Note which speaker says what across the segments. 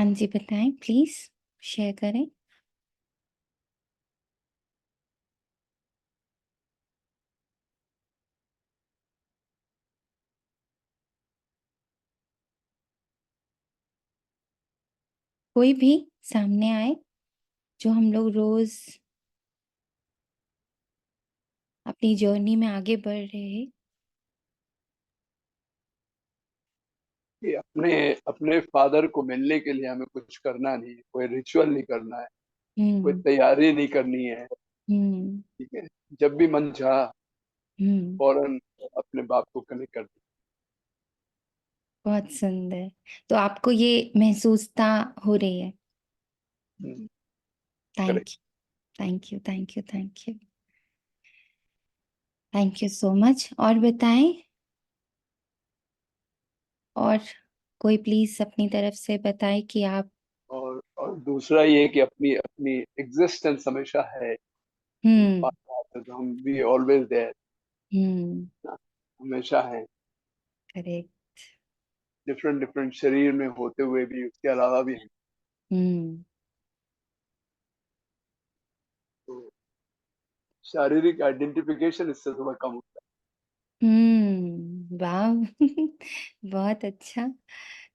Speaker 1: हाँ जी, बताएं please, share करें। कोई भी सामने आए जो हम लोग रोज अपनी जर्नी में आगे बढ़ रहे हैं।
Speaker 2: कि अपने अपने फादर को मिलने के लिए हमें कुछ करना नहीं है, कोई रिचुअल नहीं करना है, कोई
Speaker 1: हम्म।
Speaker 2: तैयारी नहीं करनी है।
Speaker 1: हम्म।
Speaker 2: ठीक है, जब भी मन चाहा
Speaker 1: हम्म।
Speaker 2: फौरन अपने बाप को कनेक्ट कर
Speaker 1: बहुत सुंदर। तो आपको ये महसूसता हो रही है?
Speaker 2: दी।
Speaker 1: Thank
Speaker 2: correct.
Speaker 1: You, thank you, thank you, thank you, thank you so much. और बताएं, और कोई प्लीज अपनी तरफ से बताएं कि आप।
Speaker 2: और दूसरा ये कि अपनी अपनी एग्जिस्टेंस हमेशा है।
Speaker 1: हम्म।
Speaker 2: तो हम भी ऑलवेज देयर,
Speaker 1: हम्म।
Speaker 2: हमेशा है।
Speaker 1: करेक्ट।
Speaker 2: डिफरेंट डिफरेंट शरीर में होते हुए भी उसके अलावा भी हैं।
Speaker 1: हम्म।
Speaker 2: तो शारीरिक आइडेंटिफिकेशन इससे थोड़ा कम होता
Speaker 1: वाह बहुत अच्छा।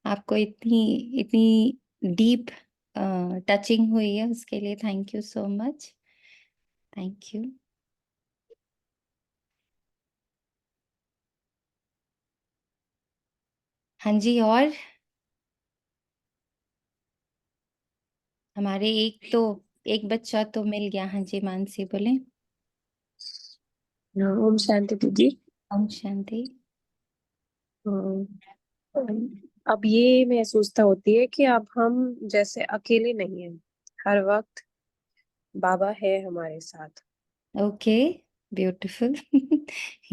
Speaker 1: आपको इतनी इतनी डीप टचिंग हुई है, उसके लिए thank you so much. Thank you. हाँ जी। और हमारे एक बच्चा तो मिल गया। हाँ जी, मानसी बोले।
Speaker 3: हाँ, ओम शांति दीदी।
Speaker 1: ओम शांति।
Speaker 3: हाँ, अब ये महसूसता होती है कि अब हम जैसे अकेले नहीं हैं, हर वक्त बाबा है हमारे साथ।
Speaker 1: ओके, ब्यूटीफुल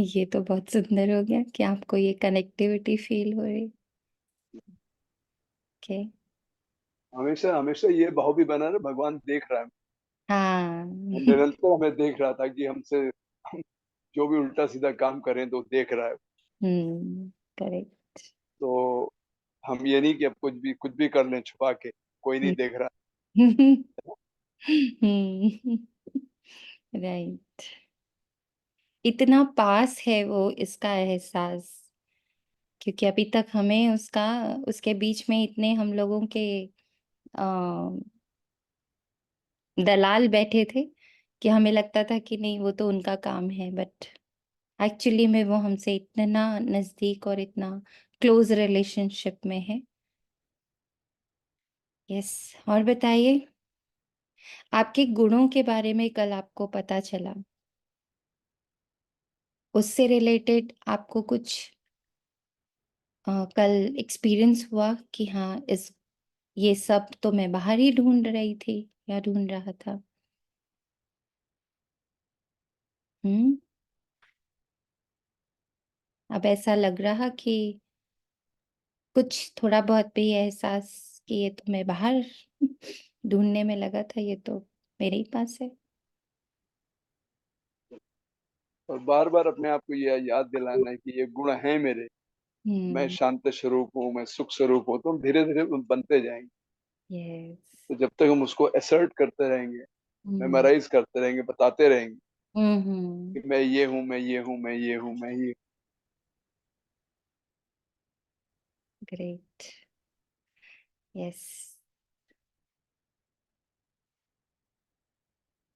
Speaker 1: ये तो बहुत सुंदर हो गया कि आपको ये कनेक्टिविटी फील हो रही। ओके।
Speaker 2: है। हमेशा हमेशा ये भाव भी बना रहे, भगवान देख रहा है।
Speaker 1: हाँ
Speaker 2: वो निरंतर हमें देख रहा था कि हमसे हम जो भी उल्टा सीधा काम करें तो देख रहा है।
Speaker 1: करेक्ट।
Speaker 2: तो हम ये नहीं कि अब कुछ भी कर लें छुपा के, कोई नहीं देख रहा।
Speaker 1: राइट। इतना पास है वो, इसका एहसास, क्योंकि अभी तक हमें उसके बीच में इतने हम लोगों के अ, दलाल बैठे थे कि हमें लगता था कि नहीं, वो तो उनका काम है, बट एक्चुअली में वो हमसे इतना नजदीक और इतना क्लोज रिलेशनशिप में है। यस। और बताइए, आपके गुणों के बारे में कल आपको पता चला, उससे रिलेटेड आपको कुछ कल एक्सपीरियंस हुआ कि हाँ, इस ये सब तो मैं बाहर ही ढूंढ रही थी या ढूंढ रहा था? हम्म। अब ऐसा लग रहा कि कुछ थोड़ा बहुत भी एहसास कि ये तो मैं बाहर ढूंढने में लगा था, ये तो मेरे ही पास है।
Speaker 2: और बार बार अपने आप को ये याद दिलाना है कि ये गुण है मेरे। मैं
Speaker 1: हम्म।
Speaker 2: शांत स्वरूप हूँ, मैं सुख स्वरूप हूँ, तो हम धीरे धीरे बनते जाएंगे।
Speaker 1: यस।
Speaker 2: तो जब तक हम उसको असर्ट करते रहेंगे,
Speaker 1: हम्म।
Speaker 2: मेमोराइज करते रहेंगे, बताते रहेंगे
Speaker 1: हम्म।
Speaker 2: कि मैं ये हूँ, मैं ये हूँ, मैं ये हूँ, मैं ये।
Speaker 1: ग्रेट। यस।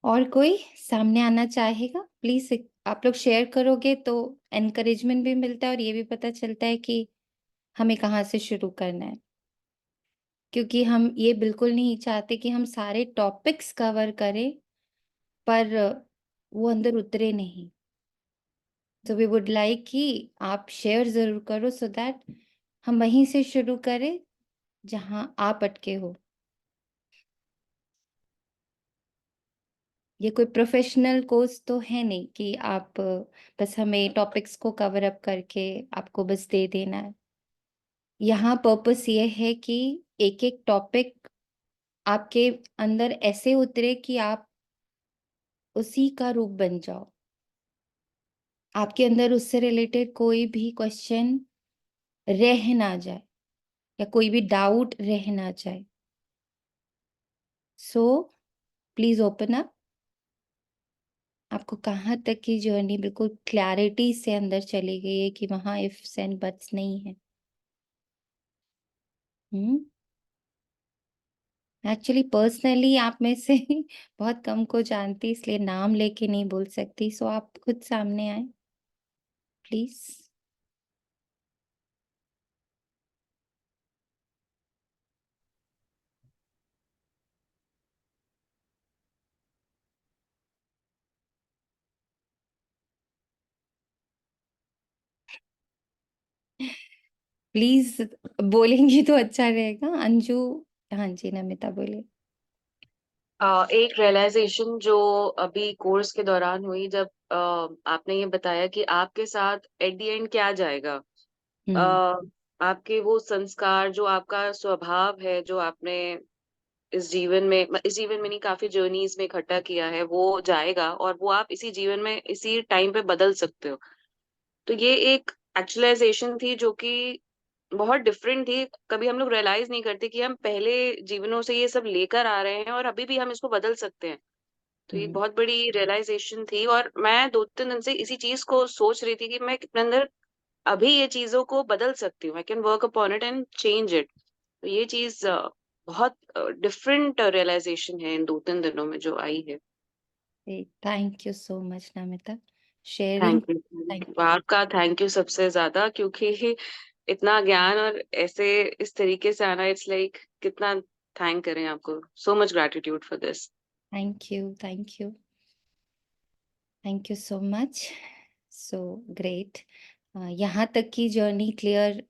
Speaker 1: और कोई सामने आना चाहेगा प्लीज? आप लोग शेयर करोगे तो एनकरेजमेंट भी मिलता है और ये भी पता चलता है कि हमें कहाँ से शुरू करना है, क्योंकि हम ये बिल्कुल नहीं चाहते कि हम सारे टॉपिक्स कवर करें पर वो अंदर उतरे नहीं। तो वी वुड लाइक कि आप शेयर जरूर करो सो दैट हम वहीं से शुरू करें जहां आप अटके हो। ये कोई प्रोफेशनल कोर्स तो है नहीं कि आप बस हमें टॉपिक्स को कवर अप करके आपको बस दे देना है। यहाँ पर्पस ये है कि एक एक टॉपिक आपके अंदर ऐसे उतरे कि आप उसी का रूप बन जाओ। आपके अंदर उससे रिलेटेड कोई भी क्वेश्चन रह ना जाए या कोई भी डाउट रह ना जाए। So please open up. आपको कहाँ तक की जर्नी बिल्कुल क्लैरिटी से अंदर चली गई है कि वहां इफ्स एंड बट्स नहीं है। एक्चुअली पर्सनली आप में से बहुत कम को जानती, इसलिए नाम लेके नहीं बोल सकती। सो आप खुद सामने आए प्लीज। प्लीज बोलेंगी तो अच्छा रहेगा। अंजू, हाँ जी, नमिता बोले।
Speaker 4: एक रियलाइजेशन जो अभी कोर्स के दौरान हुई, जब आपने ये बताया कि आपके साथ एट द एंड क्या जाएगा। आपके वो संस्कार, जो आपका स्वभाव है, जो आपने इस जीवन में नहीं, काफी जर्नीज में इकट्ठा किया है, वो जाएगा और वो आप इसी जीवन में इसी टाइम पे बदल सकते हो। तो ये एक एक्चुअलाइजेशन थी जो कि बहुत डिफरेंट थी। कभी हम लोग रियलाइज नहीं करते कि हम पहले जीवनों से ये सब लेकर आ रहे हैं और अभी भी हम इसको बदल सकते हैं। तो ये बहुत बड़ी रियलाइजेशन थी और मैं 2-3 दिन से इसी चीज को सोच रही थी कि मैं अपने अंदर अभी ये चीजों को बदल सकती हूँ। I can work upon it and change it. तो ये चीज बहुत डिफरेंट रियलाइजेशन है इन 2-3 दिनों में जो आई है।
Speaker 1: Thank you so much Namita, sharing.
Speaker 4: Thank you, आपका थैंक यू सबसे ज्यादा, क्योंकि इतना ज्ञान और ऐसे इस तरीके से आना, इट्स लाइक कितना थैंक करें आपको। So much gratitude for this.
Speaker 1: Thank you, thank you, thank you so much. So great. यहाँ तक की जर्नी क्लियर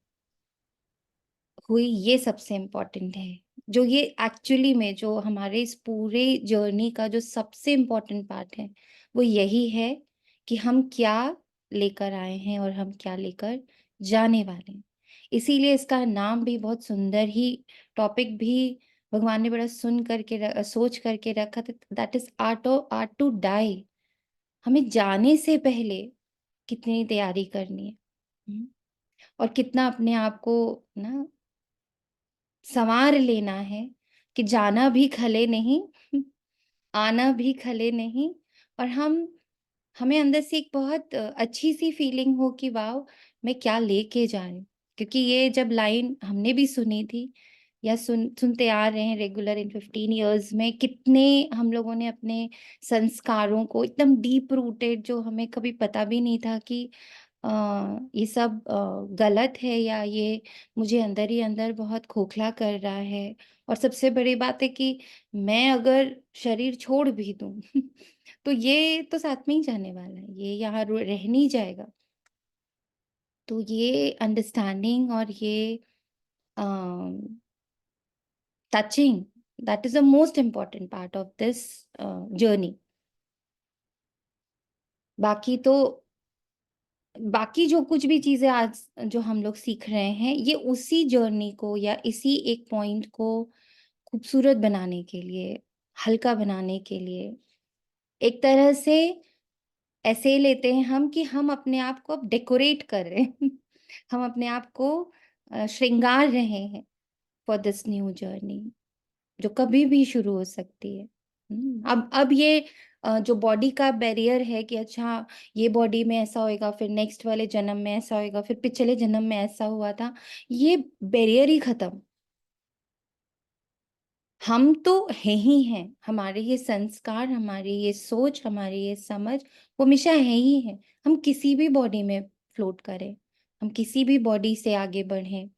Speaker 1: हुई, ये सबसे इम्पोर्टेंट है। जो ये एक्चुअली में जो हमारे इस पूरे जर्नी का जो सबसे इम्पोर्टेंट पार्ट है, वो यही है कि हम क्या लेकर आए हैं और हम क्या लेकर जाने वाले हैं। इसीलिए इसका नाम भी बहुत सुंदर ही, टॉपिक भी भगवान ने बड़ा सोच करके रखा था। That is art to die. हमें जाने से पहले कितनी तैयारी करनी है। और कितना अपने आप को ना संवार लेना है कि जाना भी खले नहीं, आना भी खले नहीं। और हमें अंदर से एक बहुत अच्छी सी फीलिंग हो कि वाह, मैं क्या लेके जा रही हूँ। क्योंकि ये जब लाइन हमने भी सुनी थी या सुनते आ रहे हैं रेगुलर इन 15 years में, कितने हम लोगों ने अपने संस्कारों को एकदम डीप रूटेड, जो हमें कभी पता भी नहीं था कि ये सब गलत है या ये मुझे अंदर ही अंदर बहुत खोखला कर रहा है। और सबसे बड़ी बात है कि मैं अगर शरीर छोड़ भी दूं तो ये तो साथ में ही जाने वाला है, ये यहाँ रह नहीं जाएगा। तो ये अंडरस्टैंडिंग और ये touching, that is the most important part of this journey. बाकी तो बाकी जो कुछ भी चीजें आज जो हम लोग सीख रहे हैं, ये उसी जर्नी को या इसी एक पॉइंट को खूबसूरत बनाने के लिए, हल्का बनाने के लिए, एक तरह से ऐसे लेते हैं हम कि हम अपने आप को अब डेकोरेट कर रहे हैं हम अपने आप को श्रृंगार रहे हैं फॉर दिस न्यू जर्नी, जो कभी भी शुरू हो सकती है। अब ये जो बॉडी का बैरियर है कि अच्छा ये बॉडी में ऐसा होएगा, फिर नेक्स्ट वाले जन्म में ऐसा होएगा, फिर पिछले जन्म में ऐसा हुआ था, ये बैरियर ही खत्म। हम तो है ही हैं, हमारे ये संस्कार, हमारी ये सोच, हमारी ये समझ, वो हमेशा है ही है। हम किसी भी बॉडी में फ्लोट करें, हम किसी भी बॉडी से आगे बढ़ें।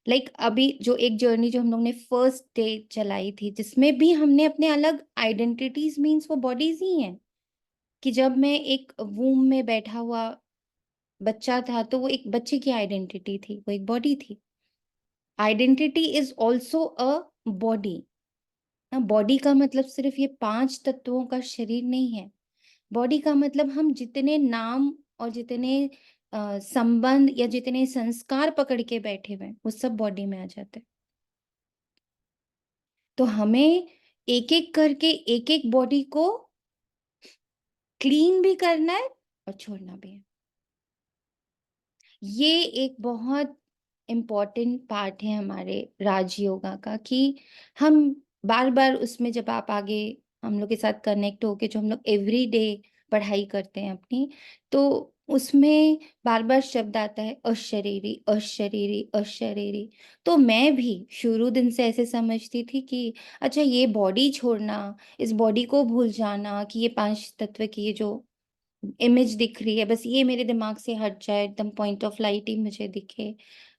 Speaker 1: अभी जो एक जर्नी जो हम लोग ने फर्स्ट डे चलाई थी, जिसमें भी हमने अपने अलग आइडेंटिटीज, मीन्स वो बॉडीज ही हैं। कि जब मैं एक वूम में बैठा हुआ बच्चा था, तो वो एक बच्चे की आइडेंटिटी थी, वो एक बॉडी थी। Identity is also a body. Body का मतलब सिर्फ ये 5 तत्वों का शरीर नहीं है। बॉडी का मतलब हम जितने नाम और जितने संबंध या जितने संस्कार पकड़ के बैठे हुए हैं, वो सब बॉडी में आ जाते हैं। तो हमें एक एक करके एक एक बॉडी को क्लीन भी करना है और छोड़ना भी है। ये एक बहुत इम्पॉर्टेंट पार्ट है हमारे राजयोगा का, कि हम बार बार उसमें जब आप आगे हम लोग के साथ कनेक्ट होके जो हम लोग एवरी डे पढ़ाई करते हैं अपनी, तो उसमें बार बार शब्द आता है अशरीरी अशरीरी अशरीरी। तो मैं भी शुरू दिन से ऐसे समझती थी कि अच्छा ये बॉडी छोड़ना, इस बॉडी को भूल जाना, कि ये 5 तत्व की ये जो इमेज दिख रही है, बस ये मेरे दिमाग से हट जाए, एकदम पॉइंट ऑफ लाइट ही मुझे दिखे,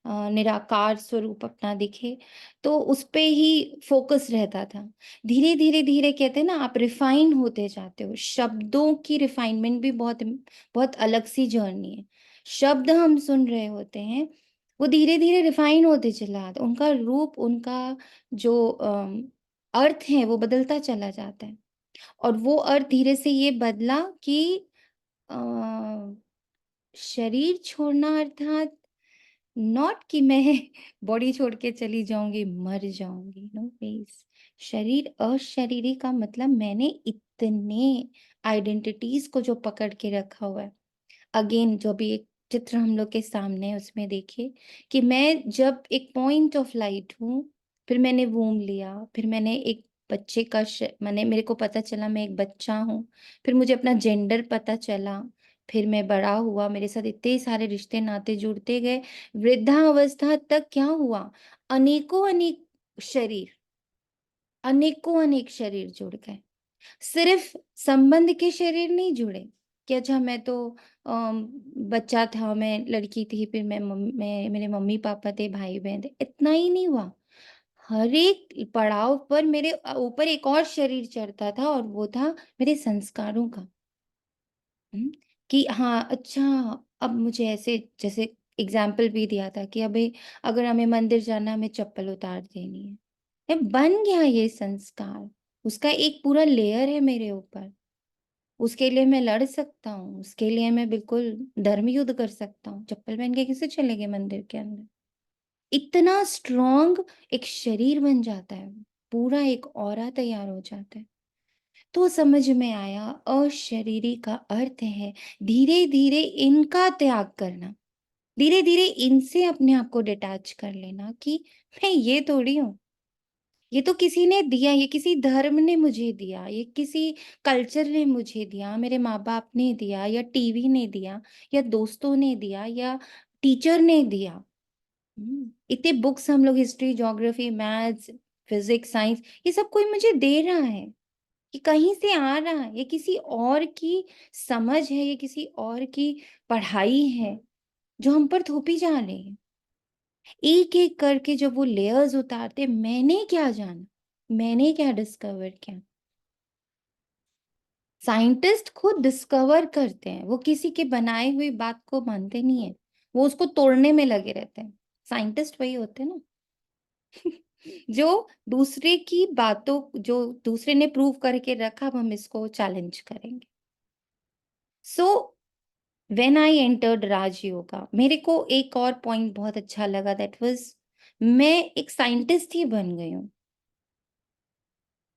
Speaker 1: निराकार स्वरूप अपना दिखे, तो उस पे ही फोकस रहता था। धीरे धीरे धीरे कहते हैं ना, आप रिफाइन होते जाते हो। शब्दों की रिफाइनमेंट भी बहुत बहुत अलग सी जर्नी है। शब्द हम सुन रहे होते हैं, वो धीरे धीरे रिफाइन होते चला जाता है, उनका रूप, उनका जो अर्थ है वो बदलता चला जाता है। और वो अर्थ धीरे से ये बदला कि अ, शरीर छोड़ना अर्थात नॉट कि मैं बॉडी छोड़ के चली जाऊंगी, मर जाऊंगी, नो प्लीज। शरीर अशरीरी का मतलब मैंने इतने आइडेंटिटीज को जो पकड़ के रखा हुआ है। अगेन जो भी एक चित्र हम लोग के सामने है उसमें देखिए कि मैं जब एक पॉइंट ऑफ लाइट हूँ, फिर मैंने वूम लिया, फिर मैंने एक बच्चे का मैंने मेरे को पता चला मैं एक बच्चा हूँ, फिर मुझे अपना जेंडर पता चला, फिर मैं बड़ा हुआ, मेरे साथ इतने सारे रिश्ते नाते जुड़ते गए। वृद्धावस्था तक क्या हुआ, अनेकों अनेक शरीर, अनेकों अनेक शरीर जुड़ गए। सिर्फ संबंध के शरीर नहीं जुड़े कि अच्छा मैं तो बच्चा था, मैं लड़की थी, फिर मैं मेरे मम्मी पापा थे, भाई बहन थे, इतना ही नहीं हुआ। हर एक पड़ाव पर मेरे ऊपर एक और शरीर चढ़ता था, और वो था मेरे संस्कारों का। कि हाँ अच्छा, अब मुझे ऐसे, जैसे एग्जाम्पल भी दिया था कि अभी अगर हमें मंदिर जाना, हमें चप्पल उतार देनी है। ये बन गया ये संस्कार, उसका एक पूरा लेयर है मेरे ऊपर। उसके लिए मैं लड़ सकता हूँ, उसके लिए मैं बिल्कुल धर्म युद्ध कर सकता हूँ। चप्पल पहन के कैसे चलेंगे मंदिर के अंदर? इतना स्ट्रॉन्ग एक शरीर बन जाता है, पूरा एक ऑरा तैयार हो जाता है। तो समझ में आया अशरीरी का अर्थ है धीरे धीरे इनका त्याग करना, धीरे धीरे इनसे अपने आप को डिटैच कर लेना कि मैं ये थोड़ी हूँ, ये तो किसी ने दिया, ये किसी धर्म ने मुझे दिया, ये किसी कल्चर ने मुझे दिया, मेरे माँ बाप ने दिया, या टीवी ने दिया, या दोस्तों ने दिया, या टीचर ने दिया। इतने बुक्स हम लोग history, geography, maths, physics, science, ये सब कोई मुझे दे रहा है, ये कहीं से आ रहा है, ये किसी और की समझ है, ये किसी और की पढ़ाई है जो हम पर थोपी जा रही है। एक एक करके जब वो लेयर्स उतारते, मैंने क्या जाना, मैंने क्या डिस्कवर किया। साइंटिस्ट खुद डिस्कवर करते हैं, वो किसी के बनाए हुई बात को मानते नहीं है, वो उसको तोड़ने में लगे रहते हैं। साइंटिस्ट वही होते हैं ना जो दूसरे की बातों, जो दूसरे ने प्रूव करके रखा, अब हम इसको चैलेंज करेंगे। So when I entered Rajyoga, मेरे को एक और पॉइंट बहुत अच्छा लगा, दैट वाज मैं एक साइंटिस्ट ही बन गई हूँ।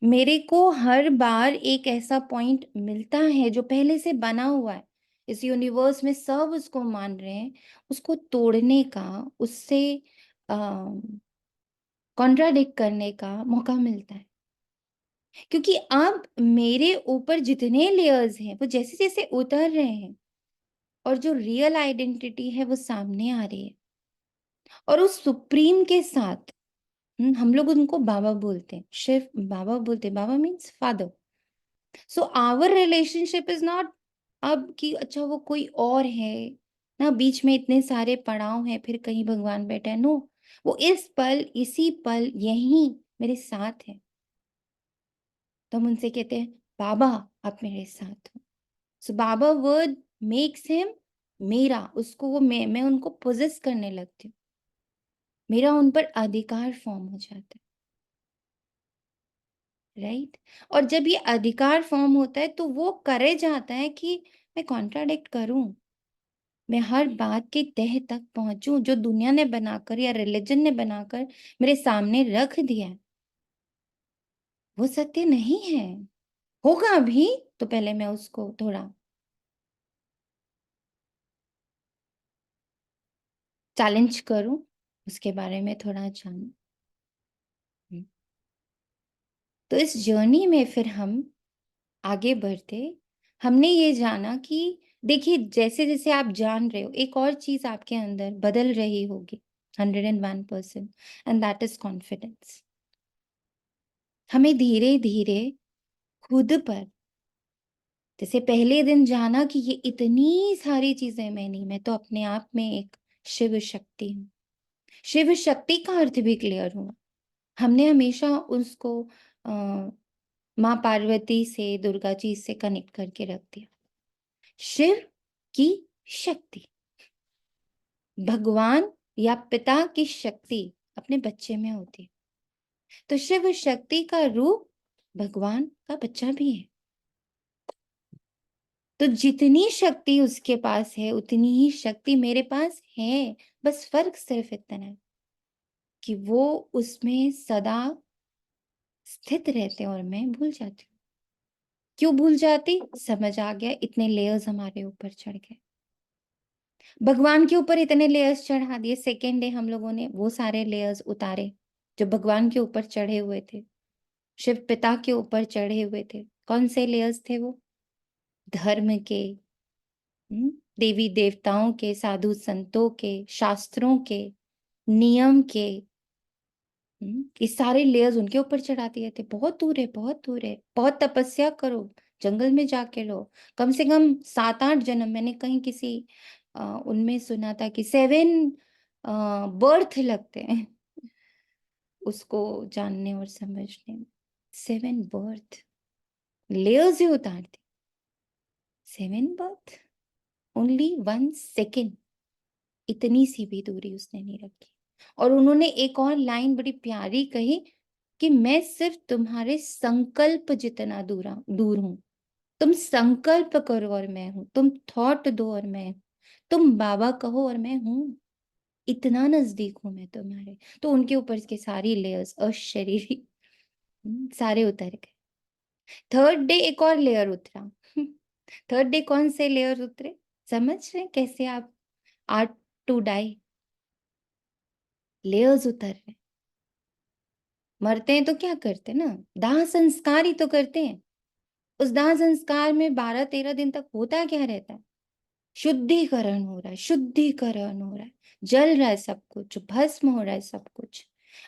Speaker 1: मेरे को हर बार एक ऐसा पॉइंट मिलता है जो पहले से बना हुआ है, इस यूनिवर्स में सब उसको मान रहे हैं, उसको तोड़ने का, उससे कॉन्ट्राडिक्ट करने का मौका मिलता है। क्योंकि अब मेरे ऊपर जितने लेयर्स हैं वो जैसे जैसे उतर रहे हैं, और जो रियल आइडेंटिटी है वो सामने आ रही है, और उस सुप्रीम के साथ हम लोग उनको बाबा बोलते हैं, शिव बाबा बोलते हैं, Baba means father. So our relationship is not अब कि अच्छा वो कोई और है ना, बीच में इतने सारे पड़ाव हैं, फिर कहीं भगवान बैठा है, नो, वो इस पल, इसी पल, यहीं मेरे साथ है। तो हम उनसे कहते हैं बाबा आप मेरे साथ हो। सो बाबा वर्ड मेक्स हिम मेरा, उसको वो मैं उनको पोजेस करने लगती हूँ, मेरा उन पर अधिकार फॉर्म हो जाता है, राइट। और जब ये अधिकार फॉर्म होता है तो वो करे जाता है कि मैं कॉन्ट्राडिक्ट करूं, मैं हर बात के तह तक पहुंचूं जो दुनिया ने बनाकर या रिलीजन ने बनाकर मेरे सामने रख दिया है, वो सत्य नहीं है। होगा भी तो पहले मैं उसको थोड़ा चैलेंज करूं, उसके बारे में थोड़ा जानूं। तो इस जर्नी में फिर हम आगे बढ़ते, हमने ये जाना कि देखिए जैसे जैसे आप जान रहे हो एक और चीज आपके अंदर बदल रही होगी 101%, एंड दैट इज कॉन्फिडेंस। हमें धीरे धीरे खुद पर, जैसे पहले दिन जाना कि ये इतनी सारी चीजें मैं नहीं, मैं तो अपने आप में एक शिव शक्ति हूँ। शिव शक्ति का अर्थ भी क्लियर हुआ। हमने हमेशा उसको माँ पार्वती से, दुर्गा जी से कनेक्ट करके रख दिया। शिव की शक्ति, भगवान या पिता की शक्ति अपने बच्चे में होती है, तो शिव शक्ति का रूप भगवान का बच्चा भी है। तो जितनी शक्ति उसके पास है उतनी ही शक्ति मेरे पास है, बस फर्क सिर्फ इतना है कि वो उसमें सदा स्थित रहते हैं और मैं भूल जाती हूँ। क्यों भूल जाती? समझ आ गया, इतने लेयर्स हमारे ऊपर चढ़ गए। भगवान के ऊपर इतने लेयर्स चढ़ा दिए, सेकेंड डे हम लोगों ने वो सारे लेयर्स उतारे जो भगवान के ऊपर चढ़े हुए थे, शिव पिता के ऊपर चढ़े हुए थे। कौन से लेयर्स थे वो? धर्म के, देवी देवताओं के, साधु संतों के, शास्त्रों के, नियम के, ये सारे लेयर्स उनके ऊपर चढ़ा दिए थे। बहुत दूर है, बहुत दूर है, बहुत तपस्या करो, जंगल में जाके लो, कम से कम 7-8 जन्म। मैंने कहीं किसी उनमें सुना था कि 7 बर्थ लगते हैं उसको जानने और समझने में। 7 बर्थ, लेयर्स ही उतार दी। 7 बर्थ, ओनली 1 सेकेंड, इतनी सी भी दूरी उसने नहीं रखी। और उन्होंने एक और लाइन बड़ी प्यारी कही कि मैं सिर्फ तुम्हारे संकल्प जितना दूर हूं। तुम संकल्प करो और मैं हूं, तुम थॉट दो और मैं हूं, तुम बाबा कहो और मैं हूं, इतना नजदीक हूं मैं तुम्हारे। तो उनके ऊपर के सारी लेयर्स अशरीरी सारे उतर गए। थर्ड डे एक और लेयर उतरा। थर्ड डे कौन से लेयर उतरे? समझ रहे हैं कैसे आप आर्ट टू डाई, लेयर्स उतर रहे। मरते हैं तो क्या करते हैं ना, दाह संस्कार ही तो करते हैं। उस दाह संस्कार में 12-13 दिन तक होता क्या रहता है? शुद्धिकरण हो रहा है, शुद्धिकरण हो रहा है, जल रहा है सब कुछ, भस्म हो रहा है सब कुछ।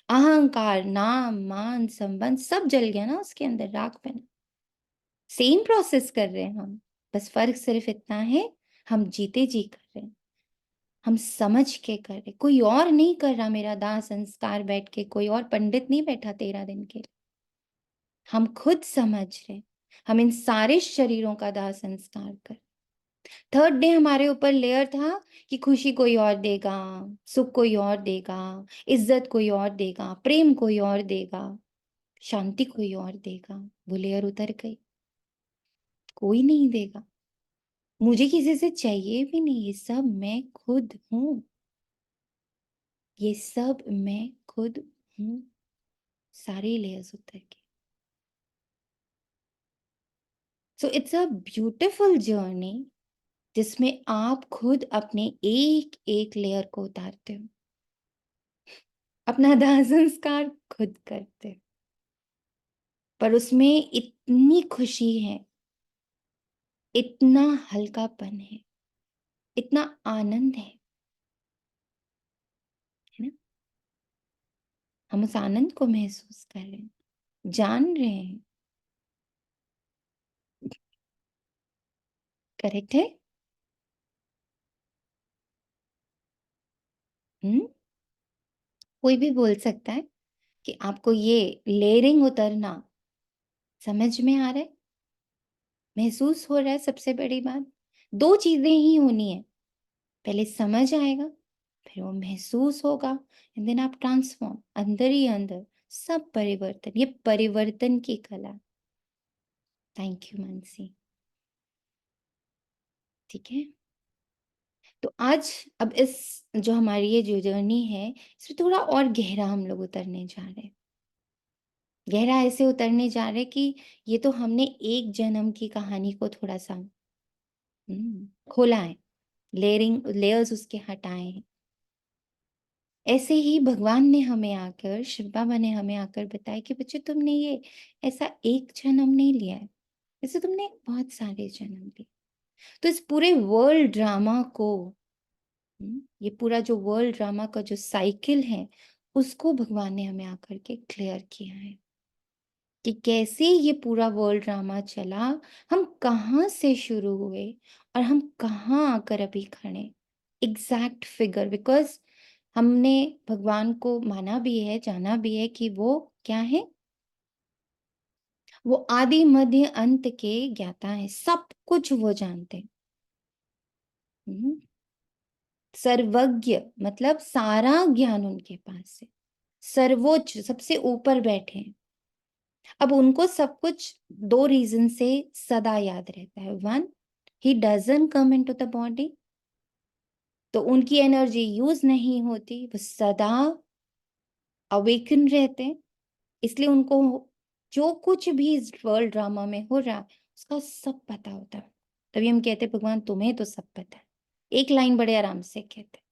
Speaker 1: अहंकार, नाम, मान, संबंध सब जल गया ना उसके अंदर, राख बना। सेम प्रोसेस कर रहे हैं हम, बस फर्क सिर्फ इतना है हम जीते जी कर रहे हैं, हम समझ के कर रहे। कोई और नहीं कर रहा मेरा दाह संस्कार बैठ के, कोई और पंडित नहीं बैठा 13 दिन के लिए। हम खुद समझ रहे, हम इन सारे शरीरों का दाह संस्कार कर। थर्ड डे हमारे ऊपर लेयर था कि खुशी कोई और देगा, सुख कोई और देगा, इज्जत कोई और देगा, प्रेम कोई और देगा, शांति कोई और देगा। वो लेयर उतर गई, कोई नहीं देगा, मुझे किसी से चाहिए भी नहीं, ये सब मैं खुद हूं, ये सब मैं खुद हूं। सारी लेयर्स उतर गई। So it's a beautiful journey जिसमें आप खुद अपने एक एक लेयर को उतारते हो, अपना दाह संस्कार खुद करते हो, पर उसमें इतनी खुशी है, इतना हल्कापन है, इतना आनंद है ना? हम उस आनंद को महसूस कर रहे हैं, जान रहे हैं। करेक्ट है? हम्म? कोई भी बोल सकता है कि आपको ये लेयरिंग उतरना समझ में आ रहा है, महसूस हो रहा है। सबसे बड़ी बात, 2 चीजें ही होनी है, पहले समझ आएगा, फिर वो महसूस होगा, एंड देन आप ट्रांसफॉर्म, अंदर ही अंदर सब परिवर्तन, ये परिवर्तन की कला। Thank you Mansi. ठीक है, तो आज अब इस जो हमारी ये जो जर्नी है इसमें थोड़ा और गहरा हम लोग उतरने जा रहे हैं। गहरा ऐसे उतरने जा रहे हैं कि ये तो हमने एक जन्म की कहानी को थोड़ा सा खोला है, लेयरिंग लेयर्स उसके हटाए हैं, ऐसे ही भगवान ने हमें आकर, शिव बाबा ने हमें आकर बताया कि बच्चे तुमने ये ऐसा एक जन्म नहीं लिया है, ऐसे तुमने बहुत सारे जन्म लिए। तो इस पूरे वर्ल्ड ड्रामा को, ये पूरा जो वर्ल्ड ड्रामा का जो साइकिल है, उसको भगवान ने हमें आकर के क्लियर किया है कि कैसे ये पूरा वर्ल्ड ड्रामा चला, हम कहाँ से शुरू हुए और हम कहाँ आकर अभी खड़े, एग्जैक्ट फिगर। बिकॉज हमने भगवान को माना भी है, जाना भी है कि वो क्या है, वो आदि मध्य अंत के ज्ञाता है, सब कुछ वो जानते हैं। सर्वज्ञ मतलब सारा ज्ञान उनके पास है, सर्वोच्च सबसे ऊपर बैठे हैं। अब उनको सब कुछ दो रीजन से सदा याद रहता है। One, he doesn't come into the body, तो उनकी एनर्जी यूज नहीं होती, वो सदा अवेकन रहते हैं, इसलिए उनको जो कुछ भी इस वर्ल्ड ड्रामा में हो रहा है उसका सब पता होता है। तभी हम कहते हैं भगवान तुम्हें तो सब पता है, एक लाइन बड़े आराम से कहते हैं।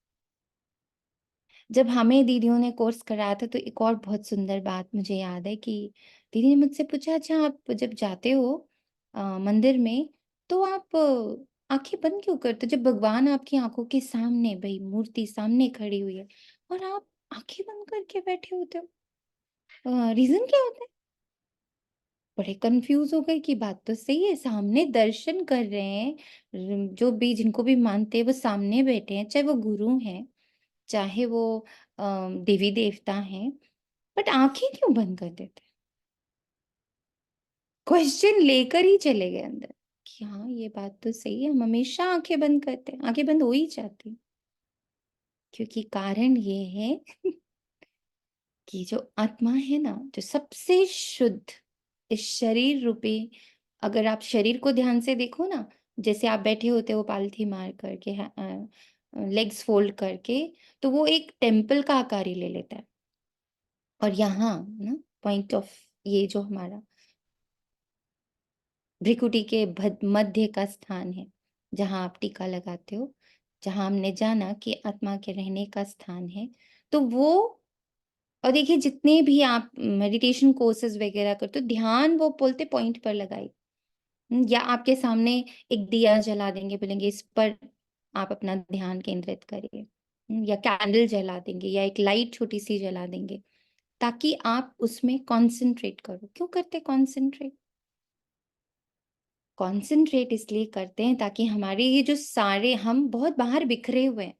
Speaker 1: जब हमें दीदियों ने कोर्स कराया था तो एक और बहुत सुंदर बात मुझे याद है कि दीदी ने मुझसे पूछा, अच्छा आप जब जाते हो मंदिर में तो आप आंखें बंद क्यों करते हो? जब भगवान आपकी आंखों के सामने, भाई मूर्ति सामने खड़ी हुई है और आप आंखें बंद करके बैठे होते हो, रीजन क्या होता है? बड़े कंफ्यूज हो गए कि बात तो सही है, सामने दर्शन कर रहे हैं, जो भी जिनको भी मानते हैं वो सामने बैठे हैं, चाहे वो गुरु हैं, चाहे वो देवी देवता हैं, बट आंखें क्यों बंद कर देते? क्वेश्चन लेकर ही चले गए अंदर कि हाँ ये बात तो सही है, हम हमेशा आंखें बंद करते हैं, आंखें बंद हो ही जाती, क्योंकि कारण ये है कि जो आत्मा है ना, जो सबसे शुद्ध इस शरीर रूपी, अगर आप शरीर को ध्यान से देखो ना, जैसे आप बैठे होते हो पालथी मार करके, लेग्स फोल्ड करके, तो वो एक टेम्पल का आकार ही ले लेता है। और यहाँ ना पॉइंट ऑफ, ये जो हमारा भ्रिकुटी के मध्य का स्थान है, जहाँ आप टीका लगाते हो, जहाँ हमने जाना कि आत्मा के रहने का स्थान है, तो वो, और देखिए जितने भी आप मेडिटेशन कोर्सेज वगैरह करते हो, ध्यान वो बोलते पॉइंट पर लगाई, या आपके सामने एक दिया जला देंगे, बोलेंगे इस पर आप अपना ध्यान केंद्रित करिए, या कैंडल जला देंगे या एक लाइट छोटी सी जला देंगे, ताकि आप उसमें कॉन्सेंट्रेट करो। क्यों करते कॉन्सेंट्रेट? कॉन्सेंट्रेट इसलिए करते हैं ताकि हमारे ये जो सारे, हम बहुत बाहर बिखरे हुए हैं,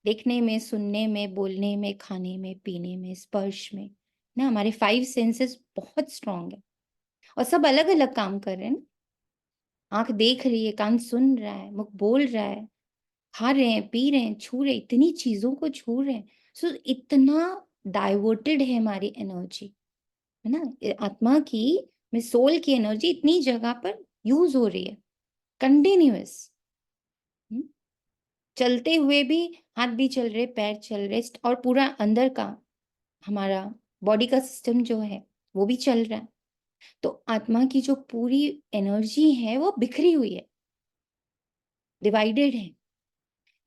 Speaker 1: देखने में, सुनने में, बोलने में, खाने में, पीने में, स्पर्श में ना, हमारे 5 सेंसेस बहुत स्ट्रांग है और सब अलग अलग काम कर रहे हैं ना। आंख देख रही है, कान सुन रहा है, मुख बोल रहा है, खा रहे हैं, पी रहे हैं, छू रहे हैं, इतनी चीजों को छू रहे हैं। सो इतना डाइवर्टेड है हमारी एनर्जी, है ना, आत्मा की में सोल की एनर्जी इतनी जगह पर यूज हो रही है कंटिन्यूअस। चलते हुए भी हाथ भी चल रहे, पैर चल रहे, और पूरा अंदर का हमारा बॉडी का सिस्टम जो है वो भी चल रहा है। तो आत्मा की जो पूरी एनर्जी है वो बिखरी हुई है, डिवाइडेड है।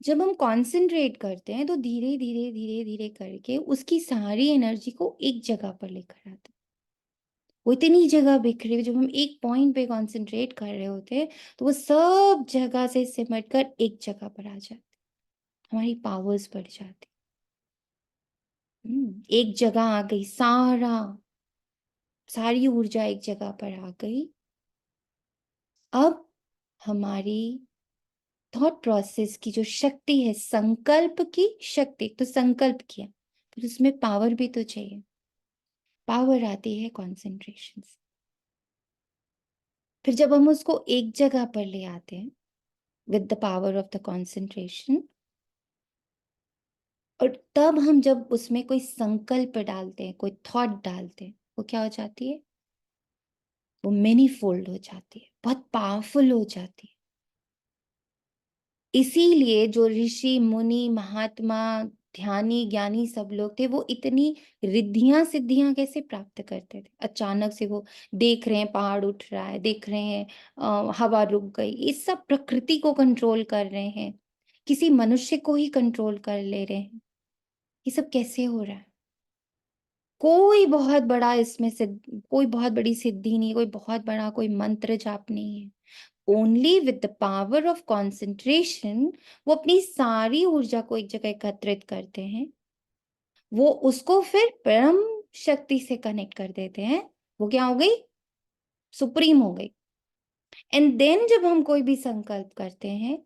Speaker 1: जब हम कॉन्सेंट्रेट करते हैं तो धीरे धीरे धीरे धीरे करके उसकी सारी एनर्जी को एक जगह पर लेकर आते हैं। वो इतनी जगह बिखरी हुई, जब हम एक पॉइंट पे कॉन्सेंट्रेट कर रहे होते हैं तो वो सब जगह से सिमट कर एक जगह पर आ जाती, हमारी पावर्स बढ़ जाती। एक जगह आ गई, सारी ऊर्जा एक जगह पर आ गई। अब हमारी थॉट प्रोसेस की जो शक्ति है, संकल्प की शक्ति, तो संकल्प किया, फिर उसमें पावर भी तो चाहिए, पावर आती है कॉन्सेंट्रेशन से। फिर जब हम उसको एक जगह पर ले आते हैं with the power of the concentration, और तब हम जब उसमें कोई संकल्प डालते हैं, कोई थॉट डालते हैं, वो क्या हो जाती है? वो मेनी फोल्ड हो जाती है, बहुत पावरफुल हो जाती है। इसीलिए जो ऋषि मुनि महात्मा ध्यानी ज्ञानी सब लोग थे, वो इतनी रिद्धियां सिद्धियां कैसे प्राप्त करते थे? अचानक से वो देख रहे हैं पहाड़ उठ रहा है, देख रहे हैं हवा रुक गई, ये सब प्रकृति को कंट्रोल कर रहे हैं, किसी मनुष्य को ही कंट्रोल कर ले रहे हैं, ये सब कैसे हो रहा है? कोई बहुत बड़ा इसमें कोई बहुत बड़ी सिद्धि नहीं, कोई बहुत बड़ा कोई मंत्र जाप नहीं है। Only with the power of concentration वो अपनी सारी ऊर्जा को एक जगह एकत्रित करते हैं, वो उसको फिर परम शक्ति से कनेक्ट कर देते हैं। वो क्या हो गई? सुप्रीम हो गई। एंड देन जब हम कोई भी संकल्प करते हैं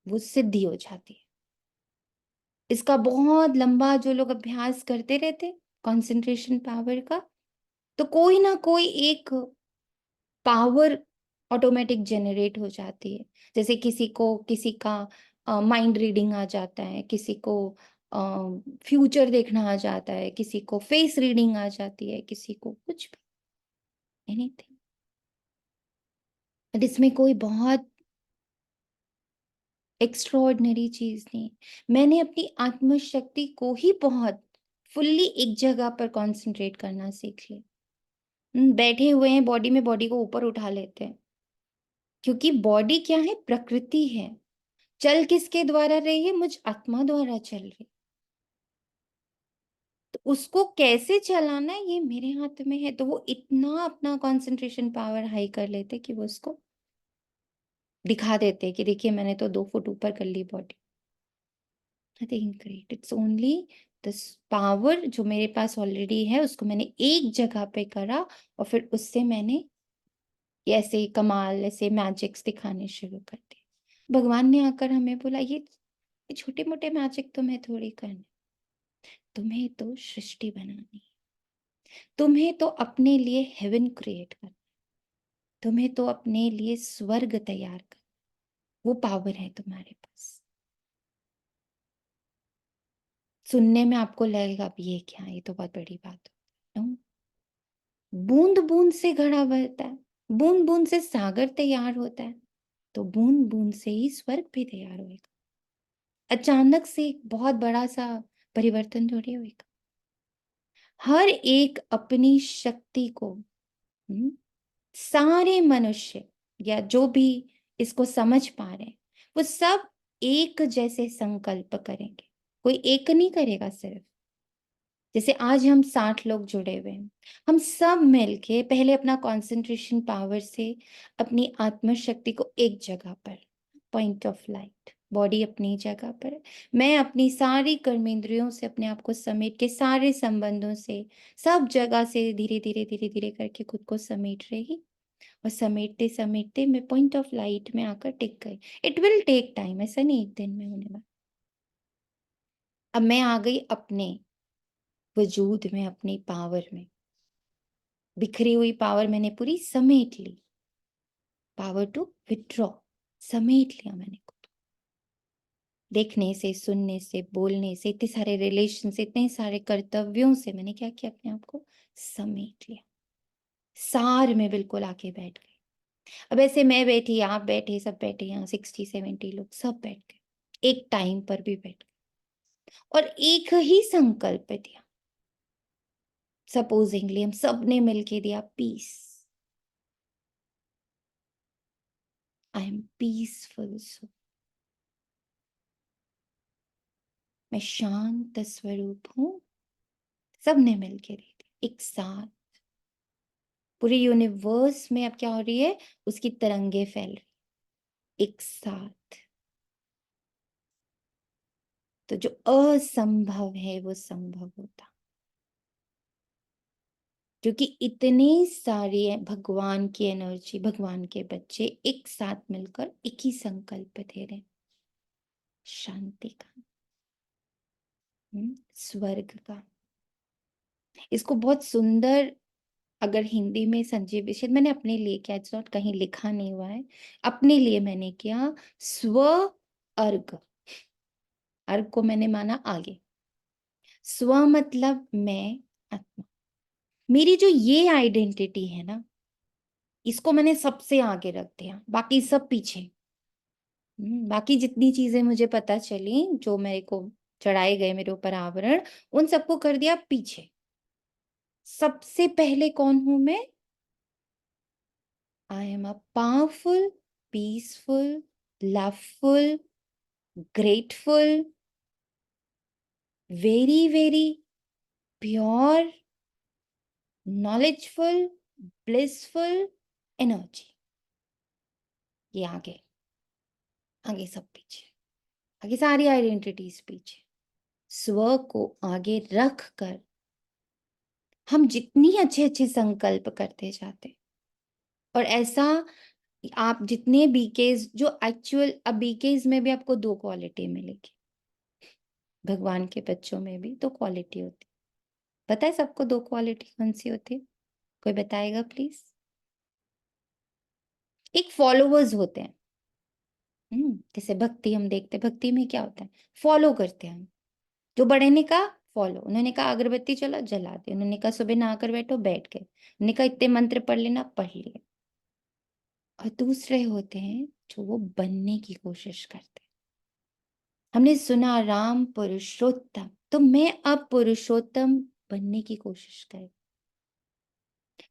Speaker 1: वो सिद्धि हो जाती है। इसका बहुत लंबा जो लोग अभ्यास करते रहते कंसंट्रेशन पावर का, तो कोई ना कोई एक पावर ऑटोमेटिक जनरेट हो जाती है। जैसे किसी का माइंड रीडिंग आ जाता है, किसी को फ्यूचर देखना आ जाता है, किसी को फेस रीडिंग आ जाती है, किसी को कुछ भी, एनीथिंग। बट इसमें कोई बहुत एक्स्ट्राऑर्डिनरी चीज नहीं। मैंने अपनी आत्मशक्ति को ही बहुत फुल्ली एक जगह पर कंसंट्रेट करना सीख लिया। बैठे हुए हैं बॉडी में, बॉडी को ऊपर उठा लेते हैं, क्योंकि बॉडी क्या है? प्रकृति है। चल किसके द्वारा रही है? मुझ आत्मा द्वारा चल रही। तो उसको कैसे चलाना है ये मेरे हाथ में है। तो वो इतना अपना कंसंट्रेशन पावर हाई कर लेते कि वो उसको दिखा देते कि देखिए मैंने तो 2 फुट ऊपर कर ली body. Nothing great, it's only this power जो मेरे पास ऑलरेडी है, उसको मैंने एक जगह पे करा और फिर उससे मैंने ऐसे कमाल, ऐसे मैजिक्स दिखाने शुरू कर दिए। भगवान ने आकर हमें बोला ये छोटे मोटे मैजिक तुम्हें थोड़ी करने, तुम्हें तो सृष्टि बनानी है, तुम्हें तो अपने लिए हेवन क्रिएट करना, तुम्हें तो अपने लिए स्वर्ग तैयार करना। वो पावर है तुम्हारे पास। सुनने में आपको लगेगा अब ये क्या, ये तो बहुत बड़ी बात है। बूंद बूंद से घड़ा भरता है, बूंद बूंद से सागर तैयार होता है, तो बूंद बूंद से ही स्वर्ग भी तैयार होएगा। अचानक से एक बहुत बड़ा सा परिवर्तन थोड़ी होएगा। हर एक अपनी शक्ति को, सारे मनुष्य या जो भी इसको समझ पा रहे हैं, वो सब एक जैसे संकल्प करेंगे। कोई एक नहीं करेगा सिर्फ। जैसे आज हम 60 लोग जुड़े हुए हैं, हम सब मिलके पहले अपना कंसंट्रेशन पावर से अपनी आत्मशक्ति को एक जगह पर, पॉइंट ऑफ लाइट, बॉडी अपनी जगह पर, मैं अपनी सारी कर्मेंद्रियों से अपने आप को समेट के, सारे संबंधों से, सब जगह से धीरे धीरे धीरे धीरे करके खुद को समेट रही, और समेटते समेटते मैं पॉइंट ऑफ लाइट में आकर टिक गई। इट विल टेक टाइम, ऐसा नहीं एक दिन में होने वाला। अब मैं आ गई अपने वजूद में, अपनी पावर में, बिखरी हुई पावर मैंने पूरी समेट ली। पावर टू विथड्रॉ, समेट लिया मैंने खुद। देखने से, सुनने से, बोलने से, इतने सारे रिलेशन से, इतने सारे कर्तव्यों से मैंने क्या किया? अपने आप को समेट लिया। सार में बिल्कुल आके बैठ गई। अब ऐसे मैं बैठी, आप बैठे, सब बैठे, यहाँ 60-70 लोग सब बैठ गए, एक टाइम पर भी बैठ गए और एक ही संकल्प दिया। सपोजिंगली हम सब ने मिलके दिया peace. I am peaceful soul. मैं शांत स्वरूप हूं। सबने मिलके दे दी एक साथ। पूरे यूनिवर्स में अब क्या हो रही है? उसकी तरंगे फैल रही एक साथ। तो जो असंभव है वो संभव होता, क्योंकि इतने सारे भगवान की एनर्जी, भगवान के बच्चे एक साथ मिलकर एक ही संकल्प दे रहे, शांति का, स्वर्ग का। इसको बहुत सुंदर, अगर हिंदी में संजीव विशेष मैंने अपने लिए किया, इट्स नॉट कहीं लिखा नहीं हुआ है, अपने लिए मैंने किया स्व अर्ग। अर्ग को मैंने माना आगे। स्व मतलब मैं, आत्मा। मेरी जो ये आइडेंटिटी है ना, इसको मैंने सबसे आगे रख दिया, बाकी सब पीछे। बाकी जितनी चीजें मुझे पता चली, जो मेरे को चढ़ाए गए मेरे ऊपर आवरण, उन सबको कर दिया पीछे। सबसे पहले कौन हूं मैं? I am a powerful, peaceful, loveful, grateful, very very pure, knowledgeful, blissful energy. ये आगे, आगे सब पीछे, आगे सारी आइडेंटिटीज पीछे। स्व को आगे रख कर हम जितनी अच्छे अच्छे संकल्प करते जाते, और ऐसा आप जितने बीकेज जो एक्चुअल, अब बीकेज में भी आपको 2 क्वालिटी मिलेगी, भगवान के बच्चों में भी 2 क्वालिटी होती। पता है सबको 2 क्वालिटी कौन सी होती है? कोई बताएगा प्लीज? एक फॉलोवर्स होते हैं, जैसे भक्ति हम देखते हैं, भक्ति में क्या होता है? फॉलो करते हैं हम। जो बड़े ने कहा फॉलो, उन्होंने कहा अगरबत्ती चला जला दे, उन्होंने कहा सुबह नहा कर बैठो बैठ गए, उन्होंने कहा इतने मंत्र पढ़ लेना पढ़ लिए। और दूसरे होते हैं जो वो बनने की कोशिश करते हैं। हमने सुना राम पुरुषोत्तम, तो मैं अब पुरुषोत्तम बनने की कोशिश कर।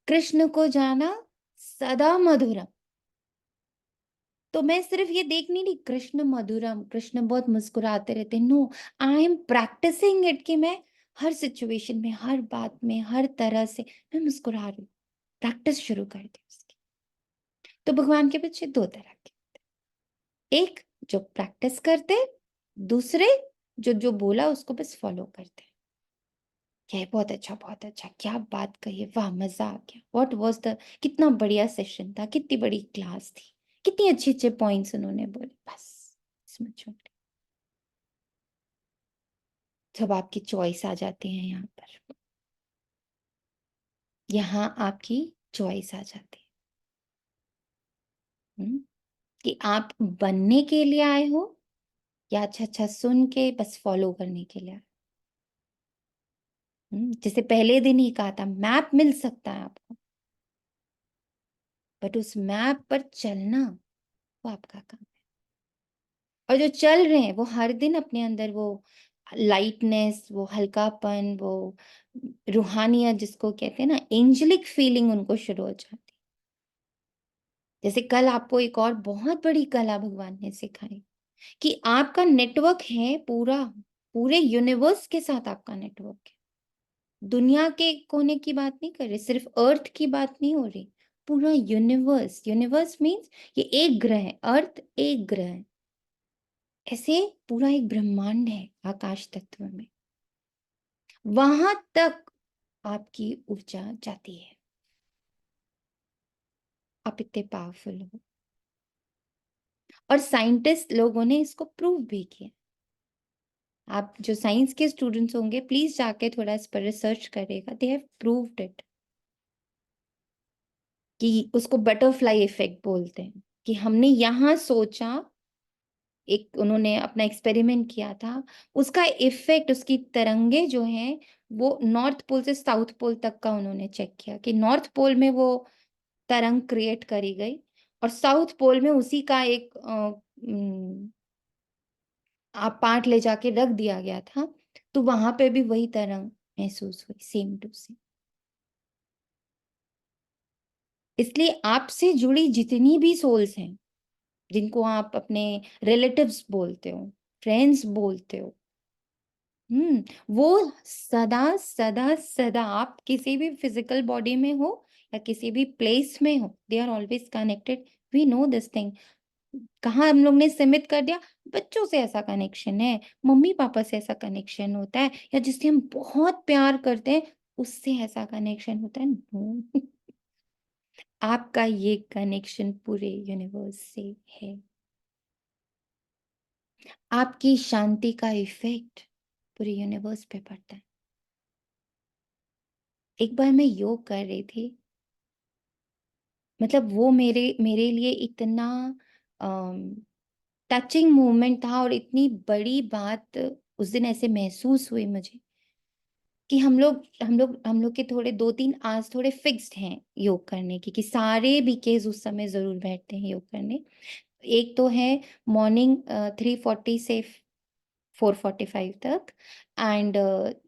Speaker 1: कृष्ण को जाना सदा मधुरम, तो मैं सिर्फ ये देख नहीं रही कृष्ण मधुरम, कृष्ण बहुत मुस्कुराते रहते, no, I am practising it कि मैं हर सिचुएशन में, हर बात में, हर तरह से मैं मुस्कुरा रही हूँ। प्रैक्टिस शुरू कर दी उसकी। तो भगवान के बच्चे 2 तरह के, एक जो प्रैक्टिस करते, दूसरे जो जो बोला उसको बस फॉलो करते। क्या बहुत अच्छा, बहुत अच्छा, क्या बात कही, वाह मजा आ गया, व्हाट वाज द, कितना बढ़िया सेशन था, कितनी बड़ी क्लास थी, कितनी अच्छे अच्छे पॉइंट्स उन्होंने बोले, बस इसमें छोड़। जब आपकी चॉइस आ जाती है यहाँ पर, यहाँ आपकी चॉइस आ जाती है, कि आप बनने के लिए आए हो या अच्छा अच्छा सुन के बस फॉलो करने के लिए आए। जैसे पहले दिन ही कहा था, मैप मिल सकता है आपको, बट उस मैप पर चलना वो आपका काम है। और जो चल रहे हैं वो हर दिन अपने अंदर वो लाइटनेस, वो हल्कापन, वो रूहानियत जिसको कहते हैं ना, एंजेलिक फीलिंग उनको शुरू हो जाती। जैसे कल आपको एक और बहुत बड़ी कला भगवान ने सिखाई कि आपका नेटवर्क है पूरा, पूरे यूनिवर्स के साथ आपका नेटवर्क है। दुनिया के कोने की बात नहीं कर रहे, सिर्फ अर्थ की बात नहीं हो रही, पूरा यूनिवर्स। यूनिवर्स मीन्स ये एक ग्रह है, अर्थ एक ग्रह है, ऐसे पूरा एक ब्रह्मांड है आकाश तत्व में। वहां तक आपकी ऊर्जा जाती है, आप इतने पावरफुल हो। और साइंटिस्ट लोगों ने इसको प्रूव भी किया। आप जो साइंस के स्टूडेंट्स होंगे प्लीज जाके थोड़ा इस पर रिसर्च करेगा, दे हैव प्रूव्ड इट, कि उसको बटरफ्लाई इफेक्ट बोलते हैं, कि हमने यहाँ सोचा, एक उन्होंने अपना एक्सपेरिमेंट किया था, उसका इफेक्ट, उसकी तरंगे जो हैं वो नॉर्थ पोल से साउथ पोल तक का उन्होंने चेक किया, कि नॉर्थ पोल में वो तरंग क्रिएट करी गई और साउथ पोल में उसी का एक आप पार्ट ले जाके रख दिया गया था, तो वहां पे भी वही तरंग महसूस हुई, सेम टू सेम। इसलिए आपसे जुड़ी जितनी भी सोल्स हैं, जिनको आप अपने रिलेटिव्स बोलते हो, फ्रेंड्स बोलते हो, वो सदा सदा सदा, आप किसी भी फिजिकल बॉडी में हो या किसी भी प्लेस में हो, they are always connected. We know this thing. कहाँ हम लोग ने सीमित कर दिया, बच्चों से ऐसा कनेक्शन है, मम्मी पापा से ऐसा कनेक्शन होता है, या जिससे हम बहुत प्यार करते हैं उससे ऐसा कनेक्शन होता है। नो, आपका ये कनेक्शन पूरे यूनिवर्स से है। आपकी शांति का इफेक्ट पूरे यूनिवर्स पे पड़ता है। एक बार मैं योग कर रही थी, मतलब वो मेरे मेरे लिए इतना टचिंग मोमेंट था, और इतनी बड़ी बात उस दिन ऐसे महसूस हुई मुझे, कि हम लोग के थोड़े 2-3 आज थोड़े फिक्स्ड हैं योग करने की, कि सारे बीकेज उस समय जरूर बैठते हैं योग करने। एक तो है मॉर्निंग 3:40 से 4:45 तक, एंड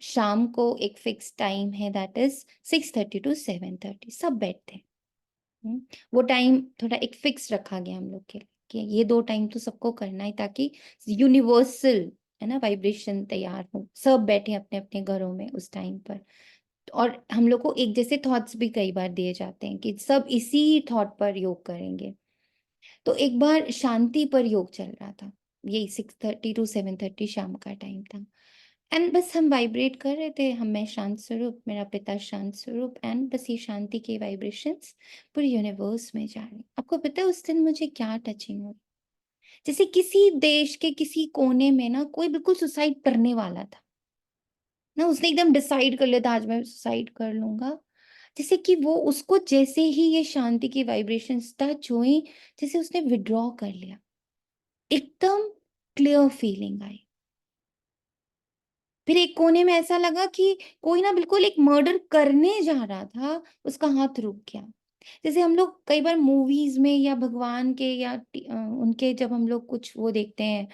Speaker 1: शाम को एक फिक्स टाइम है, दैट इज 6:30 to 7:30, सब बैठते हैं। वो टाइम थोड़ा एक फिक्स रखा गया हम लोग के लिए, कि ये 2 टाइम तो सबको करना है, ताकि यूनिवर्सल है ना, वाइब्रेशन तैयार हो, सब बैठे अपने अपने घरों में उस टाइम पर, और हम लोग को एक जैसे थॉट्स भी कई बार दिए जाते हैं कि सब इसी थॉट पर योग करेंगे। तो एक बार शांति पर योग चल रहा था, यही 6:30 to 7:30 शाम का टाइम था, एंड बस हम वाइब्रेट कर रहे थे, मैं शांत स्वरूप, मेरा पिता शांत स्वरूप, एंड बस ये शांति के वाइब्रेशंस पूरे यूनिवर्स में जा रहे। आपको पता है उस दिन मुझे क्या टचिंग हुई, जैसे किसी देश के किसी कोने में ना कोई बिल्कुल सुसाइड करने वाला था ना, उसने एकदम डिसाइड कर लिया था आज मैं सुसाइड कर लूंगा, जैसे कि वो उसको जैसे ही ये शांति की वाइब्रेशंस टच हुई, जैसे उसने विड्रॉ कर लिया, एकदम क्लियर फीलिंग आई। फिर एक कोने में ऐसा लगा कि कोई ना बिल्कुल एक मर्डर करने जा रहा था, उसका हाथ रुक गया। जैसे हम लोग कई बार मूवीज में या भगवान के या उनके जब हम लोग कुछ वो देखते हैं,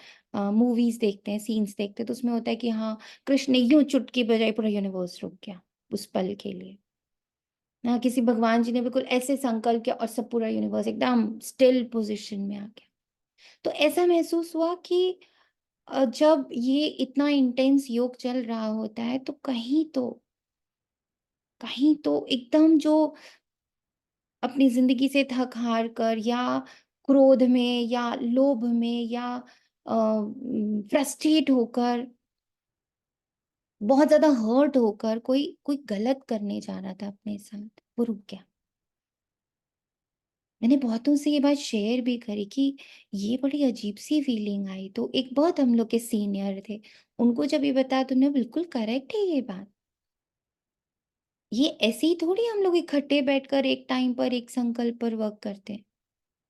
Speaker 1: मूवीज देखते हैं, सीन्स देखते हैं, तो उसमें होता है कि हाँ कृष्ण ने यूं चुटकी बजाई, पूरा यूनिवर्स रुक गया उस पल के लिए ना, किसी भगवान जी ने बिल्कुल ऐसे संकल्प किया और सब पूरा यूनिवर्स एकदम स्टिल पोजीशन में आ गया। तो ऐसा महसूस हुआ कि जब ये इतना इंटेंस योग चल रहा होता है तो कहीं तो एकदम जो अपनी जिंदगी से थक हार कर या क्रोध में या लोभ में या फ्रस्ट्रेट होकर, बहुत ज्यादा हर्ट होकर कोई कोई गलत करने जा रहा था अपने साथ, वो रुक गया। मैंने बहुतों से ये बात शेयर भी करी कि ये बड़ी अजीब सी फीलिंग आई, तो एक बहुत हम लोग के सीनियर थे, उनको जब ये बताया तो उन्हें बिल्कुल करेक्ट है ये बात, ये ऐसे ही थोड़ी हम लोग इकट्ठे बैठकर एक टाइम पर एक संकल्प पर वर्क करते हैं,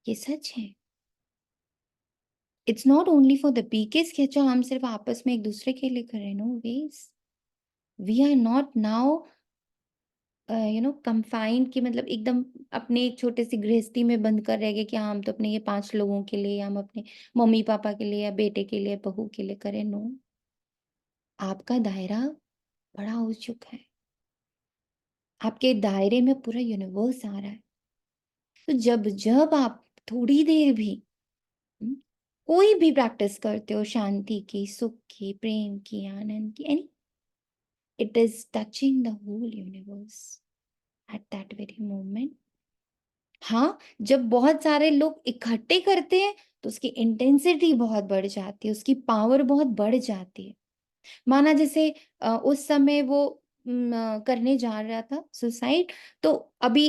Speaker 1: ये सच है। It's not only for the पीकेस कि अच्छा हम सिर्फ आपस में एक दूसरे के लिए कर रहे हैं, no ways, we are not now confined, कि मतलब एकदम अपने एक छोटे सी गृहस्थी में बंद कर रह गए कि हाँ हम तो अपने ये 5 लोगों के लिए, हम अपने मम्मी पापा के लिए या बेटे के लिए बहू के लिए करें, नो, आपका दायरा बड़ा हो चुका है, आपके दायरे में पूरा यूनिवर्स आ रहा है। तो जब जब आप थोड़ी देर भी हम्म, कोई भी प्रैक्टिस करते हो, शांति की, सुख की, प्रेम की, आनंद की, any, it is touching the whole universe at that very moment. हाँ, जब बहुत सारे लोग इकट्ठे करते हैं तो उसकी इंटेंसिटी बहुत बढ़ जाती है, उसकी पावर बहुत बढ़ जाती है। माना जैसे उस समय वो करने जा रहा था सुसाइड, तो अभी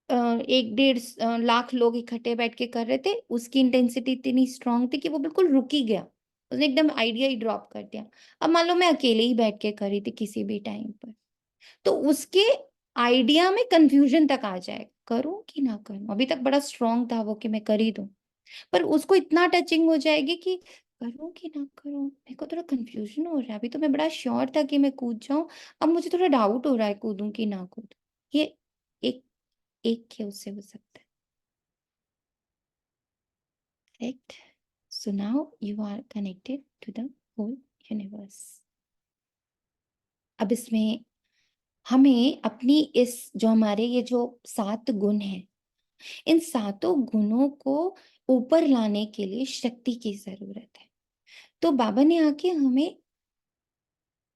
Speaker 1: 1-1.5 लाख लोग इकट्ठे बैठ के कर रहे थे, उसकी इंटेंसिटी इतनी स्ट्रांग थी कि वो बिल्कुल रुक ही गया, उसने एकदम आइडिया ही ड्रॉप कर दिया। अब मान लो मैं अकेले ही बैठ के कर रही थी किसी भी टाइम पर, तो उसके आइडिया में कंफ्यूजन तक आ जाए, करूं कि ना करूं, अभी तक बड़ा स्ट्रांग था वो कि मैं कर ही दूं, पर उसको इतना टचिंग हो जाएगी कि करूं कि ना करूं, मेरे को थोड़ा कंफ्यूजन हो रहा है, अभी तो मैं बड़ा श्योर था कि मैं कूद जाऊं, अब मुझे थोड़ा डाउट हो रहा है कूदूं कि ना कूदूं। ये एक एक के उससे हो सकता है, correct? So now you are connected to the whole universe. अब इसमें हमें अपनी इस जो हमारे ये जो 7 गुण हैं, इन 7 गुणों को ऊपर लाने के लिए शक्ति की जरूरत है। तो बाबा ने आके हमें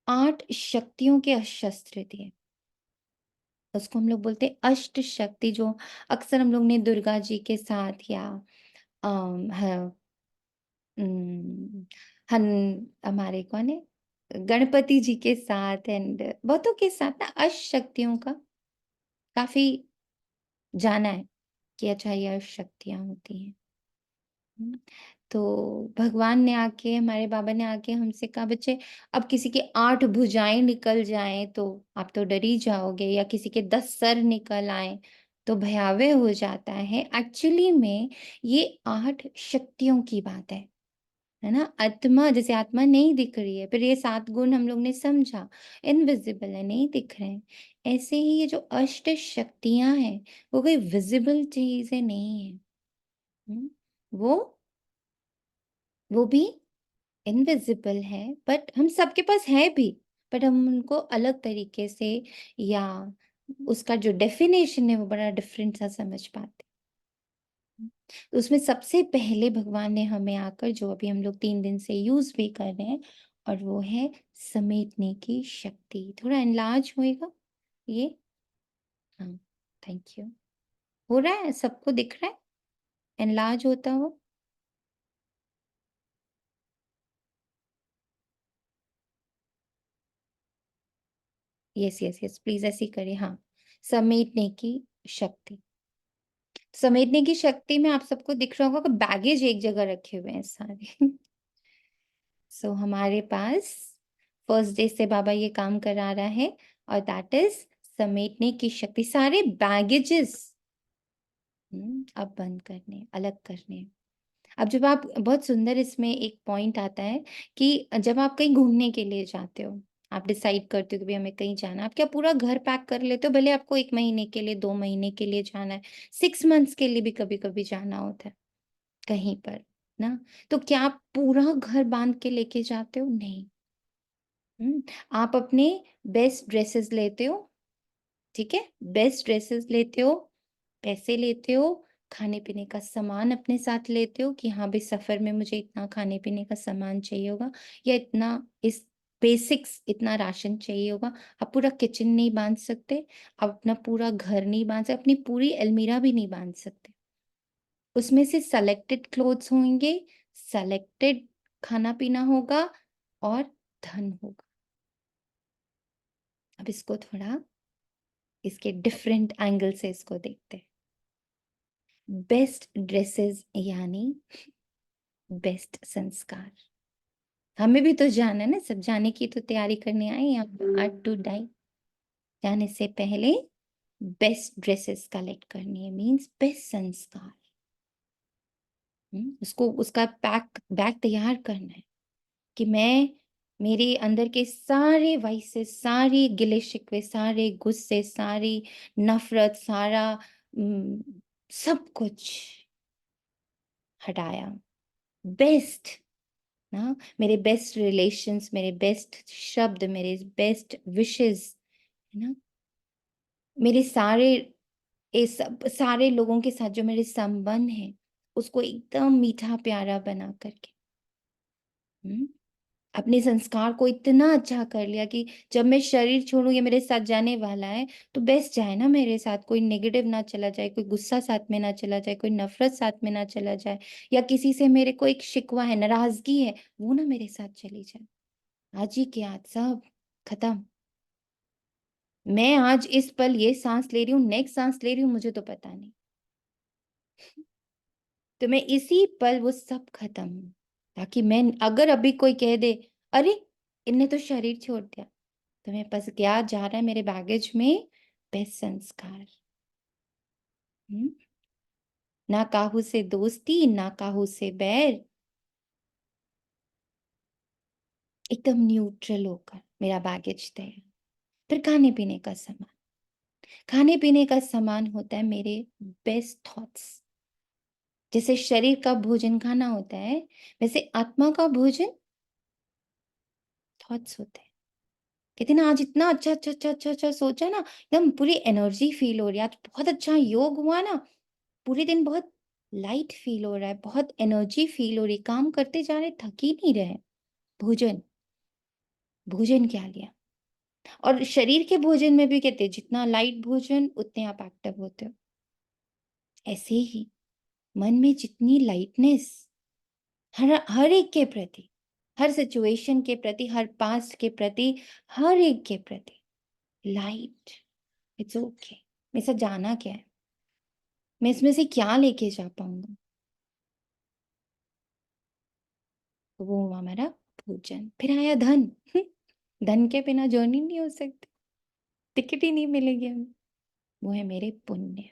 Speaker 1: 8 शक्तियों के शस्त्र दिए, उसको हम लोग बोलते हैं अष्ट शक्ति, जो अक्सर हम लोग ने दुर्गा जी के साथ या अम, ह- अम, हन हमारे कौन है, गणपति जी के साथ एंड बहुतों के साथ ना अष्ट शक्तियों का काफी जाना है कि अच्छा ये अष्ट शक्तियां होती हैं। हम्म, तो भगवान ने आके, हमारे बाबा ने आके हमसे कहा बच्चे, अब किसी के 8 भुजाएं निकल जाएं तो आप तो डर ही जाओगे, या किसी के 10 सर निकल आए तो भयावह हो जाता है। एक्चुअली में ये 8 शक्तियों की बात है ना। आत्मा, जैसे आत्मा नहीं दिख रही है, फिर ये 7 गुण हम लोग ने समझा इनविजिबल है, नहीं दिख रहे हैं, ऐसे ही ये जो अष्ट शक्तियां हैं वो कोई विजिबल चीजें नहीं है। हम्म, वो भी इनविजिबल है, बट हम सबके पास है भी, बट हम उनको अलग तरीके से या उसका जो डेफिनेशन है वो बड़ा डिफरेंट सा समझ पाते हैं। तो उसमें सबसे पहले भगवान ने हमें आकर, जो अभी हम लोग 3 दिन से यूज भी कर रहे हैं, और वो है समेटने की शक्ति। थोड़ा एनलार्ज होएगा ये। हाँ, थैंक यू। हो रहा है, सबको दिख रहा है एनलार्ज होता हुआ? यस यस यस, प्लीज ऐसे ही करिए। हाँ, समेटने की शक्ति। समेटने की शक्ति में आप सबको दिख रहा होगा कि बैगेज एक जगह रखे हुए हैं सारे। सो हमारे पास फर्स्ट डे से बाबा ये काम करा रहा है, और दैट इज समेटने की शक्ति। सारे बैगेजेस अब बंद करने, अलग करने। अब जब आप, बहुत सुंदर इसमें एक पॉइंट आता है कि जब आप कहीं घूमने के लिए जाते हो, आप डिसाइड करते हो कि भाई हमें कहीं जाना है, आप क्या पूरा घर पैक कर लेते हो? भले आपको 1 महीने के लिए, 2 महीने के लिए जाना है, 6 मंथ्स के लिए भी कभी कभी जाना होता है कहीं पर ना, तो क्या आप पूरा घर बांध के लेके जाते हो? नहीं। आप अपने बेस्ट ड्रेसेस लेते हो, ठीक है, बेस्ट ड्रेसेस लेते हो, पैसे लेते हो, खाने पीने का सामान अपने साथ लेते हो कि हाँ भाई सफर में मुझे इतना खाने पीने का सामान चाहिए होगा, या इतना, इस बेसिक्स इतना राशन चाहिए होगा। आप पूरा किचन नहीं बांध सकते, आप अपना पूरा घर नहीं बांध सकते, अपनी पूरी अलमीरा भी नहीं बांध सकते। उसमें से सेलेक्टेड क्लोथ्स होंगे, सेलेक्टेड खाना पीना होगा, और धन होगा। अब इसको थोड़ा, इसके डिफरेंट एंगल से इसको देखते हैं। बेस्ट ड्रेसेस यानी बेस्ट संस्कार। हमें भी तो जाना है ना, सब जाने की तो तैयारी करने आए यहाँ आर्ट टू डाई। जाने से पहले बेस्ट ड्रेसेस कलेक्ट करनी है, मींस बेस्ट संस्कार। उसको, उसका बैग तैयार करना है कि मैं, मेरे अंदर के सारे वाइसेस, सारे गिले शिकवे, सारे गुस्से, सारी नफरत, सारा सब कुछ हटाया। बेस्ट ना, मेरे बेस्ट रिलेशंस, मेरे बेस्ट शब्द, मेरे बेस्ट विशेस, है ना, मेरे सारे, सब सारे लोगों के साथ जो मेरे संबंध है, उसको एकदम मीठा प्यारा बना करके, अपने संस्कार को इतना अच्छा कर लिया कि जब मैं शरीर छोड़ूं, ये मेरे साथ जाने वाला है, तो बेस्ट जाए ना मेरे साथ, कोई नेगेटिव ना चला जाए, कोई गुस्सा साथ में ना चला जाए, कोई नफरत साथ में ना चला जाए, या किसी से मेरे को एक शिकवा है, नाराजगी है, वो ना मेरे साथ चली जाए। आज ही के आज सब खत्म। मैं आज इस पल ये सांस ले रही हूँ, नेक्स्ट सांस ले रही हूँ, मुझे तो पता नहीं, तो मैं इसी पल वो सब खत्म, ताकि मैं, अगर अभी कोई कह दे अरे इनने तो शरीर छोड़ दिया, तो मेरे पास क्या जा रहा है मेरे बैगेज में? बेस्ट संस्कार। हम्म? ना काहू से दोस्ती, ना काहू से बैर, एकदम न्यूट्रल होकर मेरा बैगेज तैयार। फिर खाने पीने का सामान, खाने पीने का सामान होता है मेरे बेस्ट थॉट्स। जैसे शरीर का भोजन खाना होता है, वैसे आत्मा का भोजन थॉट्स होते हैं। कहते ना, आज इतना अच्छा अच्छा अच्छा अच्छा अच्छा सोचा ना, एकदम पूरी एनर्जी फील हो रही है, आज बहुत अच्छा योग हुआ ना, पूरे दिन बहुत लाइट फील हो रहा है, बहुत एनर्जी फील हो रही, काम करते जा रहे, थक ही नहीं रहे। भोजन, भोजन क्या लिया? और शरीर के भोजन में भी कहते हैं जितना लाइट भोजन उतने आप एक्टिव होते हो। ऐसे ही मन में जितनी लाइटनेस, हर एक के प्रति, हर सिचुएशन के प्रति, हर पास्ट के प्रति, हर एक के प्रति लाइट, इट्स ओके। मेरे साथ जाना क्या है, मैं इसमें से क्या लेके जा पाऊंगा? तो वो हुआ हमारा भोजन। फिर आया धन। धन के बिना जर्नी नहीं हो सकती, टिकट ही नहीं मिलेगी हमें। वो है मेरे पुण्य।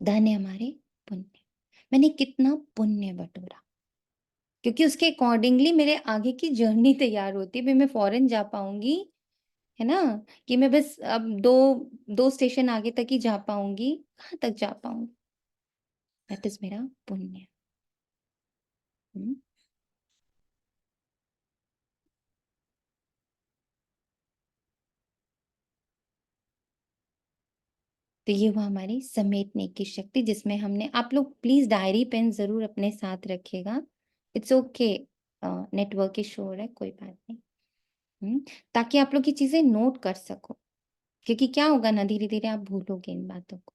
Speaker 1: धन है हमारे पुण्य। मैंने कितना पुण्य बटोरा, क्योंकि उसके अकॉर्डिंगली मेरे आगे की जर्नी तैयार होती है। भाई मैं फॉरेन जा पाऊंगी, है ना, कि मैं बस अब दो दो स्टेशन आगे तक ही जा पाऊंगी, कहाँ तक जा पाऊंगी? दैट इज मेरा पुण्य। हम्म? तो ये हुआ हमारी समेटने की शक्ति, जिसमें हमने, आप लोग प्लीज डायरी पेन जरूर अपने साथ रखिएगा। इट्स ओके, नेटवर्क इशू हो रहा है, कोई बात नहीं। ताकि आप लोग ये चीजें नोट कर सको, क्योंकि क्या होगा ना, धीरे धीरे आप भूलोगे इन बातों को।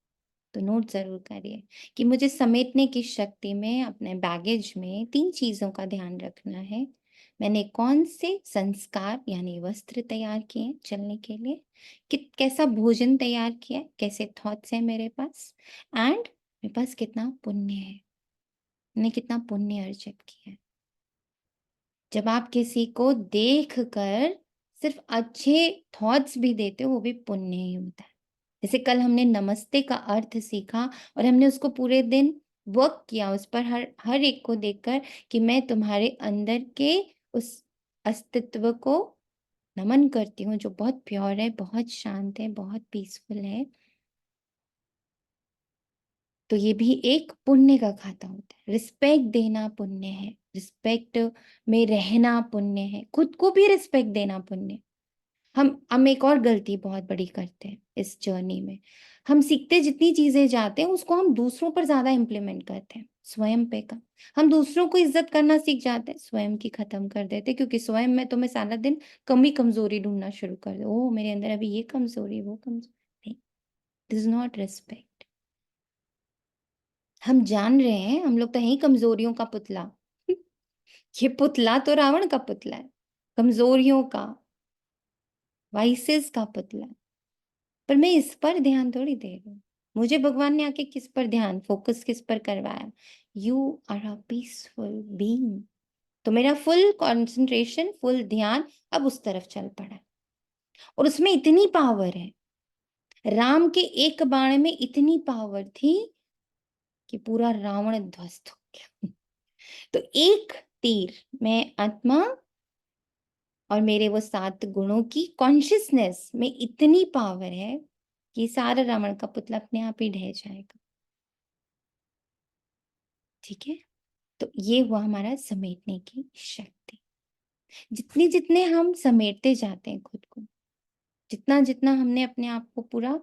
Speaker 1: तो नोट जरूर करिए कि मुझे समेटने की शक्ति में, अपने बैगेज में 3 चीजों का ध्यान रखना है। मैंने कौन से संस्कार यानी वस्त्र तैयार किए चलने के लिए, कैसा भोजन तैयार किया, कैसे थॉट्स है मेरे पास, एंड मेरे पास कितना पुण्य है, मैंने कितना पुण्य अर्जित किया है। जब आप किसी को देख कर सिर्फ अच्छे थॉट्स भी देते हो, वो भी पुण्य ही होता है। जैसे कल हमने नमस्ते का अर्थ सीखा और हमने उसको पूरे दिन वर्क किया उस पर, हर एक को देखकर कि मैं तुम्हारे अंदर के उस अस्तित्व को नमन करती हूँ जो बहुत प्योर है, बहुत शांत है, बहुत पीसफुल है। तो ये भी एक पुण्य का खाता होता है। रिस्पेक्ट देना पुण्य है, रिस्पेक्ट में रहना पुण्य है, खुद को भी रिस्पेक्ट देना पुण्य। हम एक और गलती बहुत बड़ी करते हैं इस जर्नी में, हम सीखते जितनी चीजें जाते हैं उसको हम दूसरों पर ज्यादा इम्प्लीमेंट करते हैं, स्वयं पे कम। हम दूसरों को इज्जत करना सीख जाते हैं, स्वयं की खत्म कर देते हैं, क्योंकि स्वयं में तो मैं सारा दिन कमी कमजोरी ढूंढना शुरू कर दे, ओ मेरे अंदर अभी ये कमजोरी, वो कमजोरी। नहीं, दिस इज नॉट रिस्पेक्ट। हम जान रहे हैं हम लोग तो हैं कमजोरियों का पुतला। ये पुतला तो रावण का पुतला है, कमजोरियों का, वाइसेस का पुतला। पर मैं इस पर ध्यान थोड़ी दे रही हूँ। मुझे भगवान ने आके किस पर ध्यान, फोकस किस पर करवाया, you are a peaceful being. तो मेरा फुल कंसंट्रेशन, फुल ध्यान अब उस तरफ चल पड़ा है, और उसमें इतनी पावर है, राम के एक बाण में इतनी पावर थी कि पूरा रावण ध्वस्त हो गया। तो एक तीर में आत्मा और मेरे वो 7 गुणों की कॉन्शियसनेस में इतनी पावर है कि सारा रावण का पुतला अपने आप ही ढह जाएगा। ठीक है, तो ये हुआ हमारा समेटने की शक्ति। जितने जितने हम समेटते जाते हैं खुद को, जितना जितना हमने अपने आप को पूरा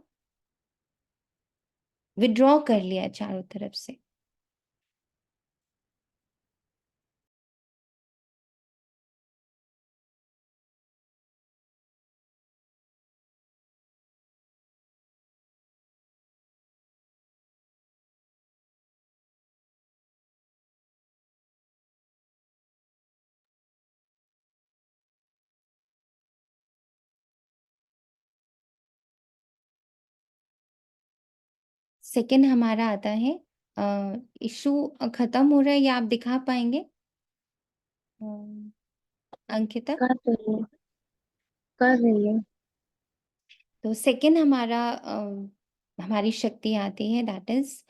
Speaker 1: विड्रॉ कर लिया चारों तरफ से, सेकंड हमारा आता है, इशू खत्म हो रहा है, या आप दिखा पाएंगे अंकिता?
Speaker 3: कर रही है, कर रही है।
Speaker 1: तो सेकंड हमारा हमारी शक्ति आती है, दैट इज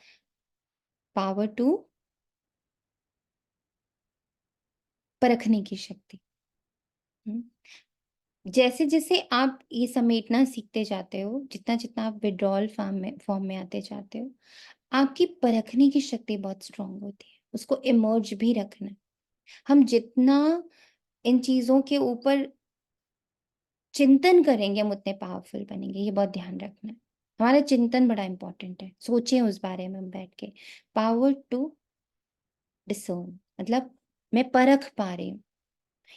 Speaker 1: पावर टू परखने की शक्ति। जैसे जैसे आप ये समेटना सीखते जाते हो, जितना जितना आप विड्रॉल फॉर्म में आते जाते हो, आपकी परखने की शक्ति बहुत स्ट्रांग होती है, उसको इमर्ज भी रखना। हम जितना इन चीजों के ऊपर चिंतन करेंगे, हम उतने पावरफुल बनेंगे, ये बहुत ध्यान रखना है। हमारा चिंतन बड़ा इंपॉर्टेंट है, सोचें उस बारे में बैठ के। पावर टू डिसर्न, मतलब मैं परख पा रही हूँ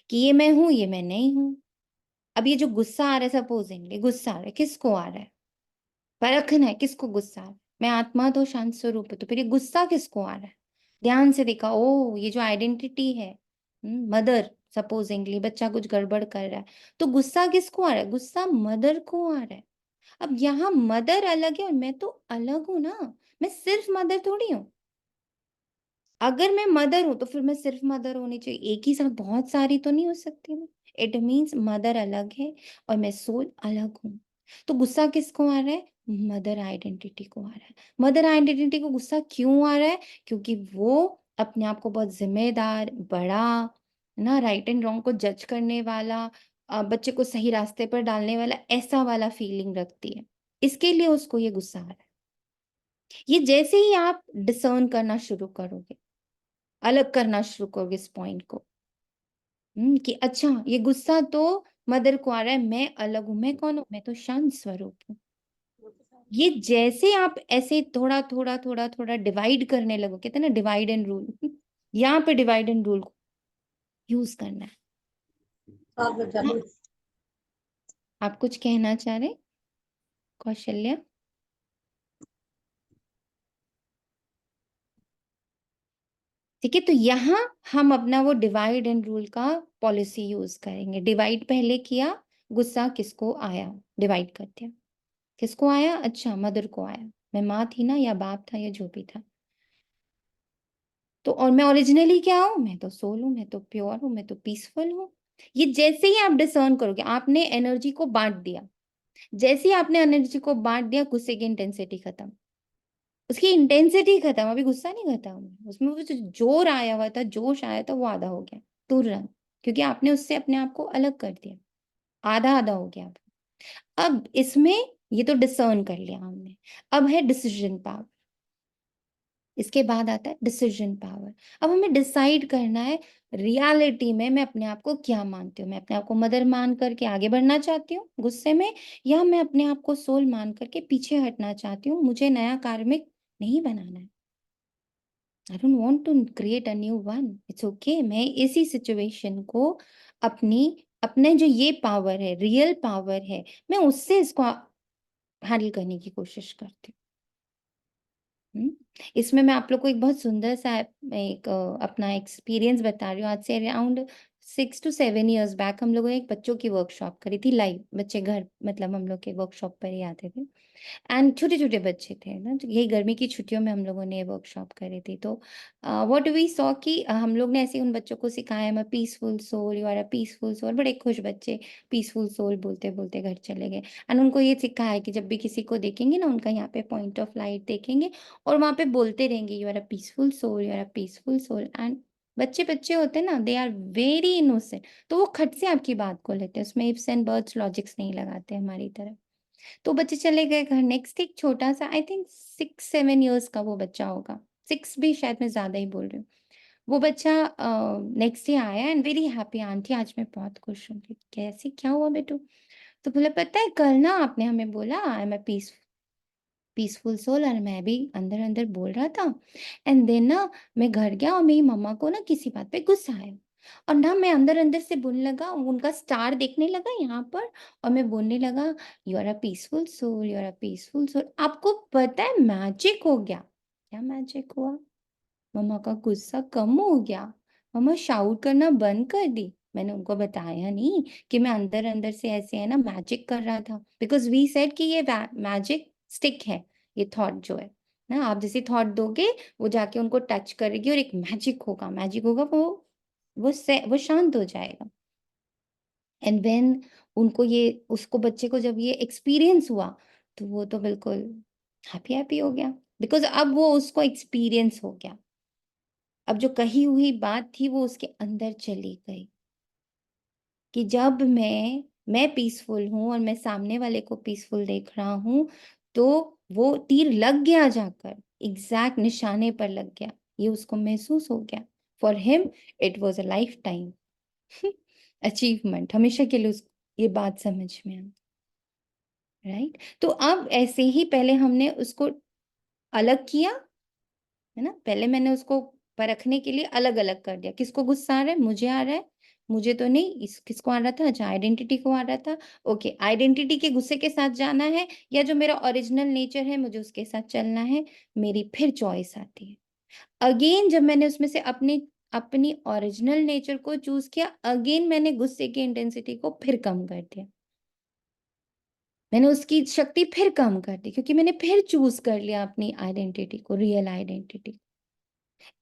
Speaker 1: कि ये मैं हूं, ये मैं नहीं हूं। अब ये जो गुस्सा आ रहा है, सपोजिंगली गुस्सा आ रहा है, किसको आ रहा है, परखना है किसको गुस्सा आ रहा है। मैं आत्मा तो शांत स्वरूप है, तो फिर ये गुस्सा किसको आ रहा है, ध्यान से देखा, ओ ये जो आइडेंटिटी है, मदर, सपोजिंगली बच्चा कुछ गड़बड़ कर रहा है, तो गुस्सा किसको आ रहा है, गुस्सा मदर को आ रहा है। अब यहाँ मदर अलग है और मैं तो अलग हूं ना, मैं सिर्फ मदर थोड़ी हूँ। अगर मैं मदर हूं तो फिर मैं सिर्फ मदर होनी चाहिए, एक ही साथ बहुत सारी तो नहीं हो सकती मैं। इट मीन्स मदर अलग है और मैं सोल अलग हूं। तो गुस्सा किसको आ रहा है, मदर आइडेंटिटी को आ रहा है। मदर आइडेंटिटी को गुस्सा क्यों आ रहा है, क्योंकि वो अपने आप को बहुत जिम्मेदार, बड़ा, ना, राइट एंड रॉन्ग को जज करने वाला, बच्चे को सही रास्ते पर डालने वाला, ऐसा वाला फीलिंग रखती है, इसके लिए उसको ये गुस्सा आ रहा है। ये जैसे ही आप डिसर्न करना शुरू करोगे, अलग करना शुरू करोगे इस पॉइंट को, कि अच्छा ये गुस्सा तो मदर को आ रहा है, मैं अलग हूं, मैं कौन हूं, मैं तो शांत स्वरूप हूँ। ये जैसे आप ऐसे थोड़ा थोड़ा थोड़ा थोड़ा डिवाइड करने लगो, कहते हैं ना डिवाइड एंड रूल, यहाँ पे डिवाइड एंड रूल को यूज करना है। हाँ, आप कुछ कहना चाह रहे कौशल्या? ठीक है, तो यहाँ हम अपना वो डिवाइड एंड रूल का पॉलिसी यूज करेंगे। डिवाइड पहले किया, गुस्सा किसको आया, डिवाइड कर दिया। किसको आया? अच्छा, मदर को आया। मैं माँ थी ना, या बाप था, या जो भी था। तो और मैं ओरिजिनली क्या हूं? मैं तो सोल हूं, मैं तो प्योर हूं, मैं तो पीसफुल हूं। ये जैसे ही आप डिसर्न करोगे, आपने एनर्जी को बांट दिया। जैसे ही आपने एनर्जी को बांट दिया, गुस्से की इंटेंसिटी खत्म, उसकी इंटेंसिटी खत्म। अभी गुस्सा नहीं खत्म, उसमें वो जो जोर आया हुआ था, जोश आया था, वो आधा हो गया तुरंत, क्योंकि आपने उससे अपने आप को अलग कर दिया। आधा आधा हो गया। अब इसमें ये तो डिसर्न कर लिया हमने। अब है डिसीजन पावर। इसके बाद आता है डिसीजन पावर। अब हमें डिसाइड करना है रियलिटी में मैं अपने आप को क्या मानती हूँ। मैं अपने आप को मदर मान करके आगे बढ़ना चाहती हूँ गुस्से में, या मैं अपने आप को सोल मान करके पीछे हटना चाहती हूँ। मुझे नया कार्मिक नहीं बनाना है। I don't want to create a new one. It's okay. मैं इसी सिचुएशन को अपनी अपने जो ये पावर है, रियल पावर है, मैं उससे इसको हैंडल करने की कोशिश करती हूँ। इसमें मैं आप लोग को एक बहुत सुंदर सा एक अपना एक्सपीरियंस बता रही हूँ। आज से अराउंड 6 to 7 years बैक हम लोगों ने एक बच्चों की वर्कशॉप करी थी लाइव। बच्चे घर, मतलब हम लोग के वर्कशॉप पर ही आते थे, एंड छोटे छोटे बच्चे थे ना। तो यही गर्मी की छुट्टियों में हम लोगों ने वर्कशॉप करी थी। तो व्हाट वी सॉ कि हम लोग ने ऐसे ही उन बच्चों को सिखाया, मैं peaceful soul, you are a peaceful soul. बड़े खुश बच्चे पीसफुल सोल बोलते बोलते घर चले गए। एंड उनको ये सिखाया कि जब भी किसी को देखेंगे ना, उनका यहाँ पे पॉइंट ऑफ लाइट देखेंगे और वहां पे बोलते रहेंगे you are a peaceful soul, you are a peaceful soul. And बच्चे बच्चे होते हैं ना, दे आर वेरी इनोसेंट, तो वो खट से आपकी बात को लेते हैं। उसमें इफ्स एंड बर्ड्स लॉजिक्स नहीं लगाते हमारी तरह। तो बच्चे चले गए घर। नेक्स्ट एक छोटा सा, आई थिंक 6-7 years का वो बच्चा होगा, 6 भी शायद, मैं ज्यादा ही बोल रही हूँ। वो बच्चा नेक्स्ट डे आया एंड वेरी हैप्पी, आंटी आज मैं बहुत खुश हूँ। कैसे, क्या हुआ बेटू? तो बोला पता है कल ना आपने हमें बोला I am a peaceful soul, और मैं भी अंदर अंदर बोल रहा था। एंड देन ना मैं घर गया और मेरी मम्मा को ना किसी बात पे गुस्सा आया, और ना मैं अंदर अंदर से बोलने लगा, उनका स्टार देखने लगा यहाँ पर, और मैं बोलने लगा you are a peaceful soul, you are a peaceful soul. आपको पता है मैजिक हो गया। क्या मैजिक हुआ? मम्मा का गुस्सा कम हो गया। मम्मा शाउट करना बंद कर दी। मैंने उनको बताया नहीं कि मैं अंदर अंदर से ऐसे है ना मैजिक कर रहा था, बिकॉज वी सेड कि ये मैजिक स्टिक है, ये थॉट जो है ना, आप जैसे थॉट दोगे वो जाके उनको टच करेगी और एक मैजिक होगा, मैजिक होगा, वो शांत हो जाएगा। एंड व्हेन उनको ये, उसको बच्चे को जब ये एक्सपीरियंस हुआ, तो वो तो बिल्कुल हैप्पी हैप्पी हो गया, बिकॉज अब वो उसको एक्सपीरियंस हो गया। अब जो कही हुई बात थी वो उसके अंदर चली गई कि जब मैं पीसफुल हूं और मैं सामने वाले को पीसफुल देख रहा हूं, तो वो तीर लग गया, जाकर एग्जैक्ट निशाने पर लग गया। ये उसको महसूस हो गया। For him it was a life time achievement. हमेशा के लिए ये बात समझ में आ, राइट। तो अब ऐसे ही पहले हमने उसको अलग किया, है ना। पहले मैंने उसको परखने के लिए अलग अलग कर दिया, किसको गुस्सा आ रहा है, मुझे आ रहा है, मुझे तो नहीं, इस किसको आ रहा था, अच्छा आइडेंटिटी को आ रहा था। ओके, आइडेंटिटी के गुस्से के साथ जाना है, या जो मेरा ओरिजिनल नेचर है मुझे उसके साथ चलना है। मेरी फिर चॉइस आती है। अगेन जब मैंने उसमें से अपनी ओरिजिनल नेचर को चूज किया, अगेन मैंने गुस्से की इंटेंसिटी को फिर कम कर दिया। मैंने उसकी शक्ति फिर कम कर दी, क्योंकि मैंने फिर चूज कर लिया अपनी आइडेंटिटी को, रियल आइडेंटिटी।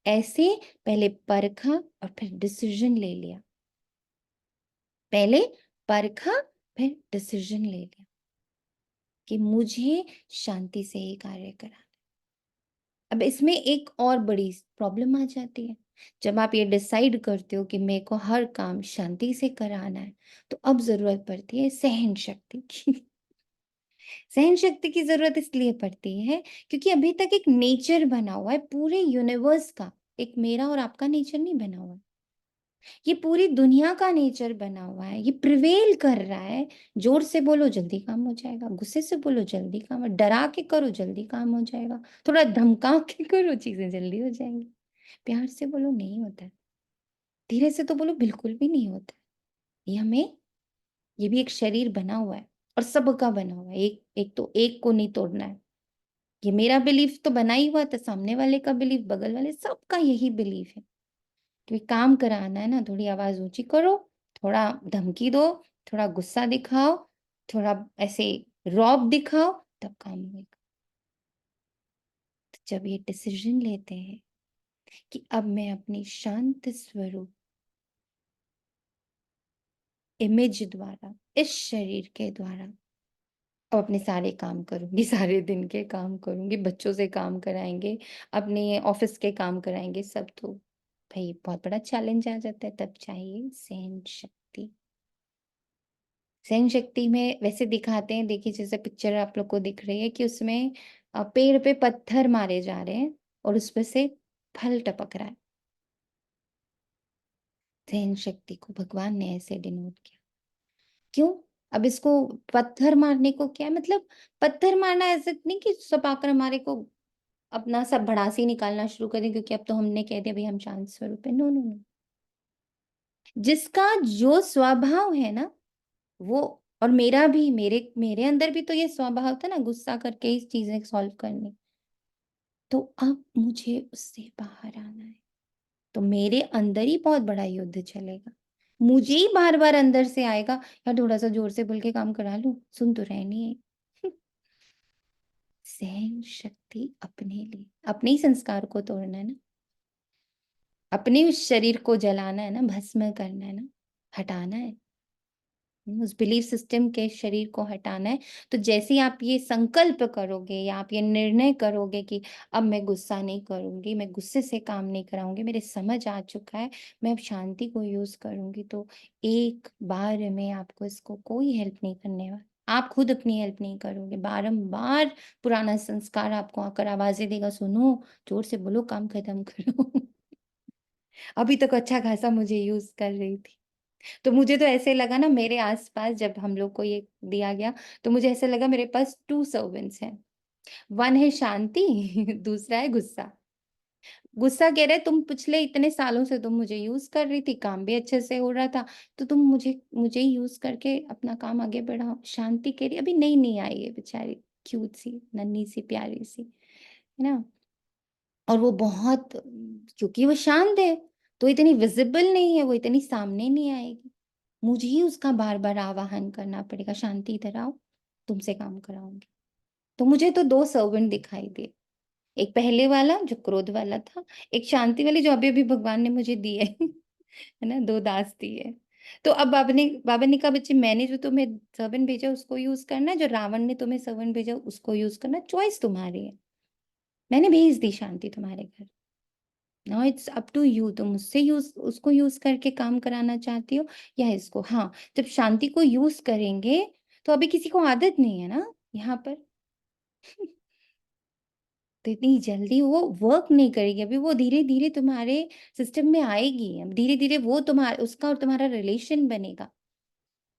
Speaker 1: ऐसे पहले परखा और फिर डिसीजन ले लिया। पहले परखा, फिर डिसीजन ले लिया कि मुझे शांति से ही कार्य कराना। अब इसमें एक और बड़ी प्रॉब्लम आ जाती है। जब आप ये डिसाइड करते हो कि मेरे को हर काम शांति से कराना है, तो अब जरूरत पड़ती है सहन शक्ति की। सहन शक्ति की जरूरत इसलिए पड़ती है क्योंकि अभी तक एक नेचर बना हुआ है पूरे यूनिवर्स का, एक मेरा और आपका नेचर नहीं बना हुआ है। ये पूरी दुनिया का नेचर बना हुआ है, ये प्रिवेल कर रहा है। जोर से बोलो जल्दी काम हो जाएगा, गुस्से से बोलो जल्दी काम, डरा के करो जल्दी काम हो जाएगा, थोड़ा धमका के करो चीजें जल्दी हो जाएंगी, प्यार से बोलो नहीं होता है, धीरे से तो बोलो बिल्कुल भी नहीं होता है। ये भी एक शरीर बना हुआ है और सबका बना हुआ है, एक एक तो एक को नहीं तोड़ना है। ये मेरा बिलीफ तो बना ही हुआ था, सामने वाले का बिलीफ, बगल वाले, सबका यही बिलीफ है कि काम कराना है ना, थोड़ी आवाज ऊंची करो, थोड़ा धमकी दो, थोड़ा गुस्सा दिखाओ, थोड़ा ऐसे रौब दिखाओ, तब काम होगा। तो जब ये डिसीजन लेते हैं कि अब मैं अपनी शांत स्वरूप इमेज द्वारा, इस शरीर के द्वारा अब अपने सारे काम करूंगी, सारे दिन के काम करूंगी, बच्चों से काम कराएंगे, अपने ऑफिस के काम कराएंगे सब, तो भाई बहुत बड़ा चैलेंज आ जाता है। तब चाहिए सहन शक्ति। सहन शक्ति में वैसे दिखाते हैं, देखिए जैसे पिक्चर आप लोग को दिख रही है कि उसमें पेड़ पे पत्थर मारे जा रहे हैं और उस पर से फल टपक रहा है। सहन शक्ति को भगवान ने ऐसे डिनोट किया। क्यों? अब इसको पत्थर मारने को क्या है? मतलब पत्थर मारना ऐसे नहीं कि सब आकर हमारे को अपना सब भड़ासी निकालना शुरू कर दें, क्योंकि अब तो हमने कह दिया भाई हम शांत स्वरूप है। नो नो नो, जिसका जो स्वभाव है ना वो, और मेरा भी, मेरे मेरे अंदर भी तो ये स्वभाव था ना, गुस्सा करके ही चीजें सॉल्व करनी। तो अब मुझे उससे बाहर आना है, तो मेरे अंदर ही बहुत बड़ा युद्ध चलेगा। मुझे ही बार बार अंदर से आएगा, यार थोड़ा सा जोर से बोल के काम करा लूं, सुन तो रहे नहीं है। सहन शक्ति अपने लिए, अपने ही संस्कार को तोड़ना है ना, अपने उस शरीर को जलाना है ना, भस्म करना है ना, हटाना है, उस बिलीफ सिस्टम के शरीर को हटाना है। तो जैसे ही आप ये संकल्प करोगे या आप ये निर्णय करोगे कि अब मैं गुस्सा नहीं करूंगी, मैं गुस्से से काम नहीं कराऊंगी, मेरे समझ आ चुका है, मैं अब शांति को यूज करूंगी, तो एक बार में आपको इसको कोई हेल्प नहीं करने वाला। आप खुद अपनी हेल्प नहीं करोगे, बारंबार पुराना संस्कार आपको आकर आवाजें देगा, सुनो जोर से बोलो काम खत्म करो। अभी तक अच्छा खासा मुझे यूज कर रही थी। तो मुझे तो ऐसे लगा ना, मेरे आसपास जब हम लोग को ये दिया गया तो मुझे ऐसे लगा मेरे पास टू सर्वेंट्स हैं। वन है शांति, दूसरा है गुस्सा। गुस्सा कह रहे तुम पिछले इतने सालों से तुम मुझे यूज कर रही थी, काम भी अच्छे से हो रहा था, तो तुम मुझे मुझे यूज करके अपना काम आगे बढ़ाओ। शांति कह रही अभी नई नई आई है बेचारी, क्यूट सी नन्ही सी प्यारी सी, है ना, और वो बहुत, क्योंकि वो शांत है तो इतनी विजिबल नहीं है, वो इतनी सामने नहीं आएगी, मुझे ही उसका बार बार आवाहन करना पड़ेगा, शांति इधर आओ, तुमसे काम कराऊंगी। तो मुझे तो दो सर्वेंट दिखाई दिए, एक पहले वाला जो क्रोध वाला था, एक शांति वाली जो अभी अभी भगवान ने मुझे दी है। है ना, दो दास दी है। तो अब बाबा ने कहा बच्चे मैंने जो तुम्हें सर्वेंट भेजा उसको यूज करना है, जो रावण ने तुम्हें सर्वेंट भेजा उसको यूज करना, चॉइस तुम्हारी है। मैंने भेज दी शांति तुम्हारे घर, now it's up to you, तुम उससे उसको यूज करके काम कराना चाहती हो या इसको। हाँ, जब शांति को यूज करेंगे तो अभी किसी को आदत नहीं है ना यहाँ पर। तो इतनी जल्दी वो वर्क नहीं करेगी, अभी वो धीरे धीरे तुम्हारे सिस्टम में आएगी, अब धीरे धीरे वो तुम्हारा उसका और तुम्हारा रिलेशन बनेगा,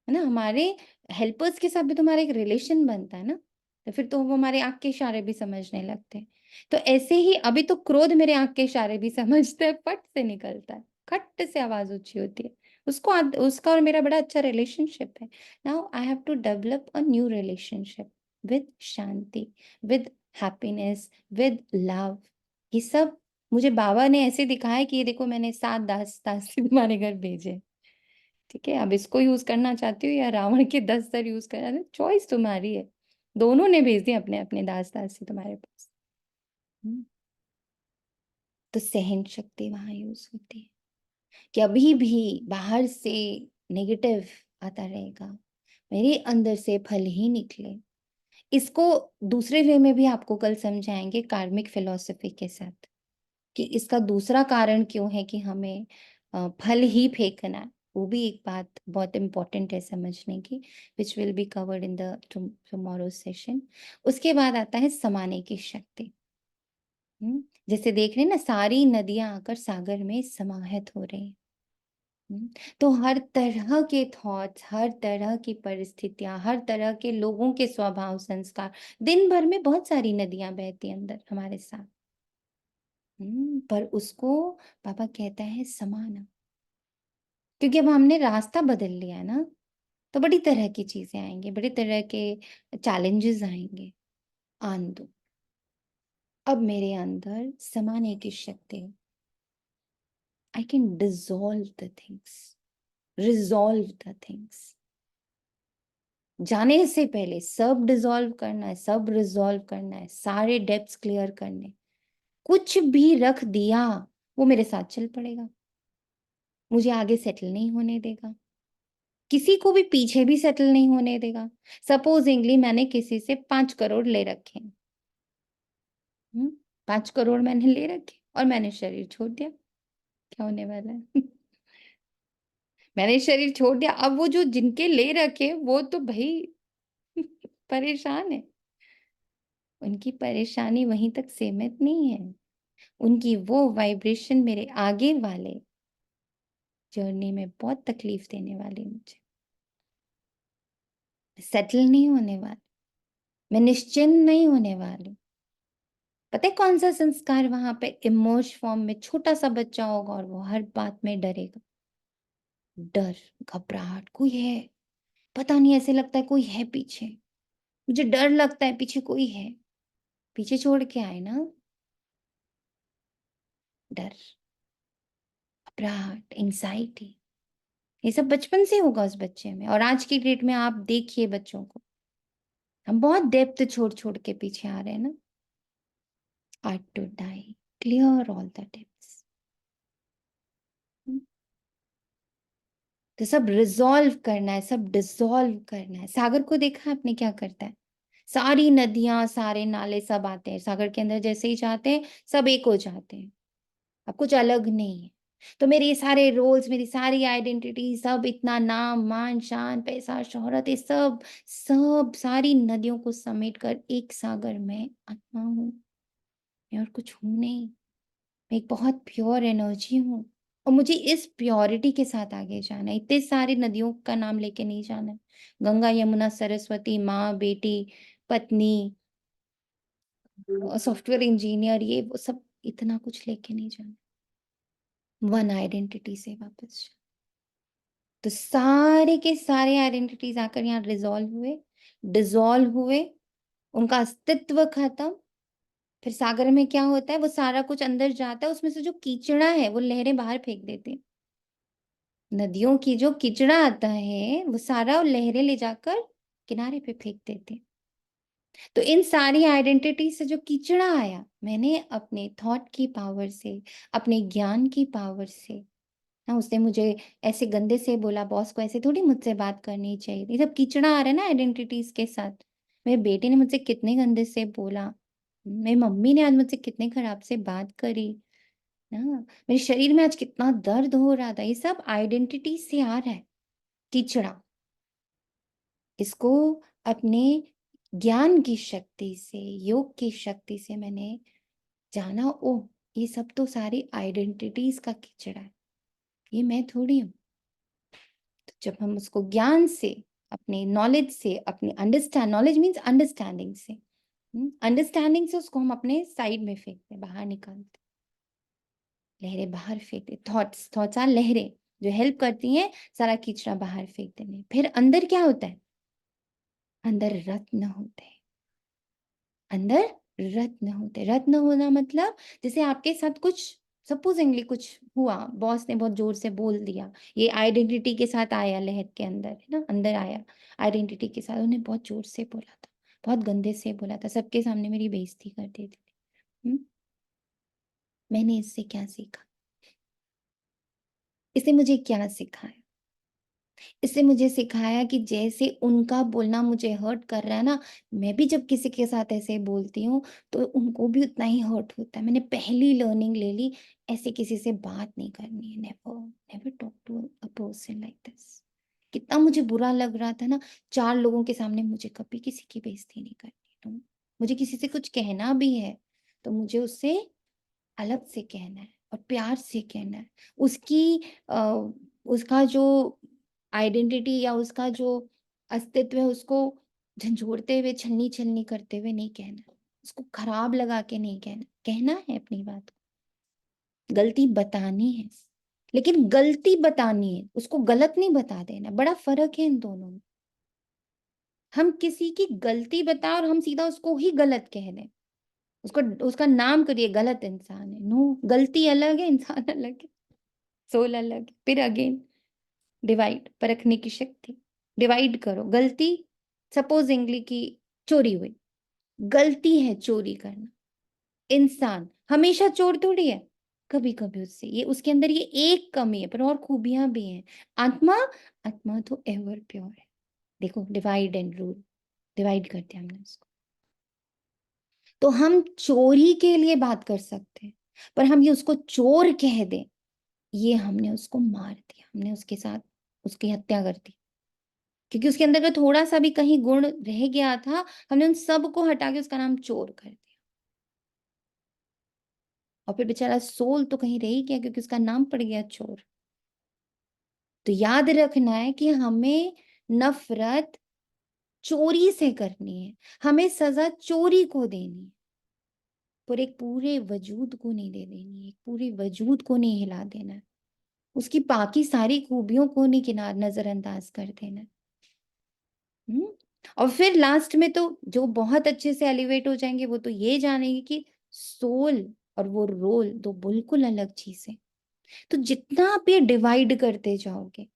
Speaker 1: है ना। हमारे हेल्पर्स के साथ भी तुम्हारा एक रिलेशन बनता है ना, तो फिर तो वो हमारे आंख के इशारे भी समझने लगते हैं। तो ऐसे ही अभी तो क्रोध मेरे आंख के इशारे भी समझते हैं, फट से निकलता है, खट से आवाज ऊंची होती है, उसका और मेरा बड़ा अच्छा रिलेशनशिप है। Now I have to develop a new relationship with shanti, with happiness, with love. ये सब मुझे बाबा ने ऐसे दिखाया कि ये देखो मैंने 7 दास दासी तुम्हारे घर भेजे, ठीक है, अब इसको यूज करना चाहती हो या रावण के 10 सर यूज करना, चॉइस तुम्हारी है। दोनों ने भेज दिए अपने अपने दास दासी तुम्हारे पास। हम्म, तो सहन शक्ति वहां यूज होती है कि अभी भी बाहर से नेगेटिव आता रहेगा, मेरे अंदर से फल ही निकले। इसको दूसरे वे में भी आपको कल समझाएंगे कार्मिक फिलॉसफी के साथ, कि इसका दूसरा कारण क्यों है कि हमें फल ही फेंकना है। वो भी एक बात बहुत इंपॉर्टेंट है समझने की, which will be covered in the tomorrow session. उसके बाद आता है समाने की शक्ति। जैसे देख रहे हैं ना, सारी नदियां आकर सागर में समाहित हो रही हैं, तो हर तरह के थॉट्स, हर तरह की परिस्थितियां, हर तरह के लोगों के स्वभाव संस्कार, दिन भर में बहुत सारी नदियां बहती हैं अंदर हमारे साथ। पर उसको पापा कहता है समाना, क्योंकि अब हमने रास्ता बदल लिया है ना, तो बड़ी तरह की चीजें आएंगी, बड़ी तरह के चैलेंजेस आएंगे। आन दो। अब मेरे अंदर समाने की शक्ति, I can dissolve the things, resolve the things. जाने से पहले सब डिसॉल्व करना है, सब रिजॉल्व करना है, सारे डेप्थ्स क्लियर करने। कुछ भी रख दिया वो मेरे साथ चल पड़ेगा, मुझे आगे सेटल नहीं होने देगा, किसी को भी पीछे भी सेटल नहीं होने देगा। सपोजिंगली मैंने किसी से 5 करोड़ ले रखे, 5 करोड़ मैंने ले रखे और मैंने शरीर छोड़ दिया, क्या होने वाला है? मैंने शरीर छोड़ दिया, अब वो जो जिनके ले रखे वो तो भाई परेशान है, उनकी परेशानी वहीं तक सीमित नहीं है, उनकी वो वाइब्रेशन मेरे आगे वाले जर्नी में बहुत तकलीफ देने वाली, मुझे सेटल नहीं होने वाली, मैं निश्चिंत नहीं होने वाली। पता है कौन सा संस्कार वहां पे इमोश फॉर्म में छोटा सा बच्चा होगा और वो हर बात में डरेगा, डर, घबराहट, कोई है, पता नहीं, ऐसे लगता है कोई है पीछे, मुझे डर लगता है पीछे कोई है, पीछे छोड़ के आए ना, डर, घबराहट, एंजाइटी, ये सब बचपन से होगा उस बच्चे में। और आज की डेट में आप देखिए बच्चों को, हम बहुत डेप्थ छोड़ छोड़ के पीछे आ रहे हैं ना। Art to die, clear all the depths. तो सब रिजॉल्व करना है, सब डिसॉल्व करना है। सागर को देखा आपने क्या करता है, सारी नदियां, सारे नाले सब आते हैं सागर के अंदर, जैसे ही जाते हैं सब एक हो जाते हैं, अब कुछ अलग नहीं है। तो मेरे ये सारे रोल्स, मेरी सारी आइडेंटिटी, सब इतना नाम, मान, शान, पैसा, शोहरत, ये सब सब सारी नदियों को समेट कर एक सागर में आत्मा हूँ, मैं और कुछ हूं नहीं, मैं एक बहुत प्योर एनर्जी हूँ। और मुझे इस प्योरिटी के साथ आगे जाना है, इतने सारी नदियों का नाम लेके नहीं जाना है, गंगा, यमुना, सरस्वती, माँ, बेटी, पत्नी, सॉफ्टवेयर इंजीनियर, ये वो सब इतना कुछ लेके नहीं जाना, वन आइडेंटिटी से वापस। तो सारे के सारे आइडेंटिटीज आकर यहाँ रिजॉल्व हुए, डिजॉल्व हुए, उनका अस्तित्व खत्म। फिर सागर में क्या होता है, वो सारा कुछ अंदर जाता है, उसमें से जो कीचड़ा है वो लहरें बाहर फेंक देती हैं। नदियों की जो कीचड़ा आता है वो सारा लहरें ले जाकर किनारे पे फेंक देते हैं। तो इन सारी आइडेंटिटी से जो कीचड़ा आया, मैंने अपने थॉट की पावर से, अपने ज्ञान की पावर से, ना उसने मुझे ऐसे गंदे से बोला, बॉस को ऐसे थोड़ी मुझसे बात करनी चाहिए, ये सब कीचड़ा आ रहा है ना आइडेंटिटीज के साथ। मेरे बेटे ने मुझसे कितने गंदे से बोला, मेरी मम्मी ने आज मुझसे कितने खराब से बात करी ना, मेरे शरीर में आज कितना दर्द हो रहा था, ये सब आइडेंटिटी से आ रहा है कीचड़ा। इसको अपने ज्ञान की शक्ति से, योग की शक्ति से मैंने जाना, ओह ये सब तो सारी आइडेंटिटीज का कीचड़ा है, ये मैं थोड़ी हूँ। तो जब हम उसको ज्ञान से, अपने नॉलेज से, अपने अंडरस्टैंड, नॉलेज मीन्स अंडरस्टैंडिंग से, अंडरस्टैंडिंग से उसको हम अपने साइड में फेंकते, बाहर निकालते, लहरें बाहर फेंकते। थॉट्स आर लहरें जो हेल्प करती हैं सारा कीचड़ा बाहर फेंक देने। फिर अंदर क्या होता है, अंदर रत्न होते हैं, अंदर रत्न होते। रत्न होना मतलब जैसे आपके साथ कुछ सपोजिंगली कुछ हुआ, बॉस ने बहुत जोर से बोल दिया, ये आइडेंटिटी के साथ आया, लहर के अंदर है ना, अंदर आया आइडेंटिटी के साथ, उन्हें बहुत जोर से बोला था, बहुत गंदे से बोला था, सबके सामने मेरी बेइज्जती कर दी थी। मैंने इससे क्या सीखा, इससे मुझे क्या सिखाया, इससे मुझे सिखाया कि जैसे उनका बोलना मुझे हर्ट कर रहा है ना, मैं भी जब किसी के साथ ऐसे बोलती हूँ तो उनको भी उतना ही हर्ट होता है। मैंने पहली लर्निंग ले ली, ऐसे किसी से बात नहीं करनी है, never never talk to a person like this. कितना मुझे बुरा लग रहा था ना, 4 लोगों के सामने मुझे कभी किसी की बेइज्जती नहीं करनी। तो मुझे किसी से कुछ कहना भी है तो मुझे उससे अलग से कहना है और प्यार से कहना है, उसकी उसका जो आइडेंटिटी या उसका जो अस्तित्व है उसको झंझोड़ते हुए, छलनी छलनी करते हुए नहीं कहना, उसको खराब लगा के नहीं कहना। कहना है अपनी बात को, गलती बतानी है, लेकिन गलती बतानी है, उसको गलत नहीं बता देना। बड़ा फर्क है इन दोनों में। हम किसी की गलती बताएं और हम सीधा उसको ही गलत कह दें, उसको उसका नाम करिए गलत इंसान है। नो, गलती अलग है, इंसान अलग है, सोल अलग है। फिर अगेन डिवाइड, परखने की शक्ति, डिवाइड करो। गलती सपोजिंगली की चोरी हुई, गलती है चोरी करना। इंसान हमेशा चोर थोड़ी है, कभी कभी उससे ये उसके अंदर ये एक कमी है, पर और खूबियां भी हैं। आत्मा, आत्मा तो एवर प्योर है। देखो, डिवाइड एंड रूल, डिवाइड करते हैं हमने उसको। तो हम चोरी के लिए बात कर सकते हैं, पर हम ये उसको चोर कह दें, ये हमने उसको मार दिया, हमने उसके साथ उसकी हत्या कर दी। क्योंकि उसके अंदर का थोड़ा सा भी कहीं गुण रह गया था, हमने उन सब को हटा के उसका नाम चोर कर दिया। और फिर बेचारा सोल तो कहीं रह ही गया, क्योंकि उसका नाम पड़ गया चोर। तो याद रखना है कि हमें नफरत चोरी से करनी है, हमें सजा चोरी को देनी है, पर एक पूरे वजूद को नहीं दे देनी है, एक पूरे वजूद को नहीं हिला देना है, उसकी बाकी सारी खूबियों को नहीं किनार नजरअंदाज कर देना। और फिर लास्ट में तो जो बहुत अच्छे से एलिवेट हो जाएंगे वो तो ये जानेंगे कि सोल और वो रोल दो बिल्कुल अलग चीज है। तो जितना आप ये डिवाइड करते जाओगे,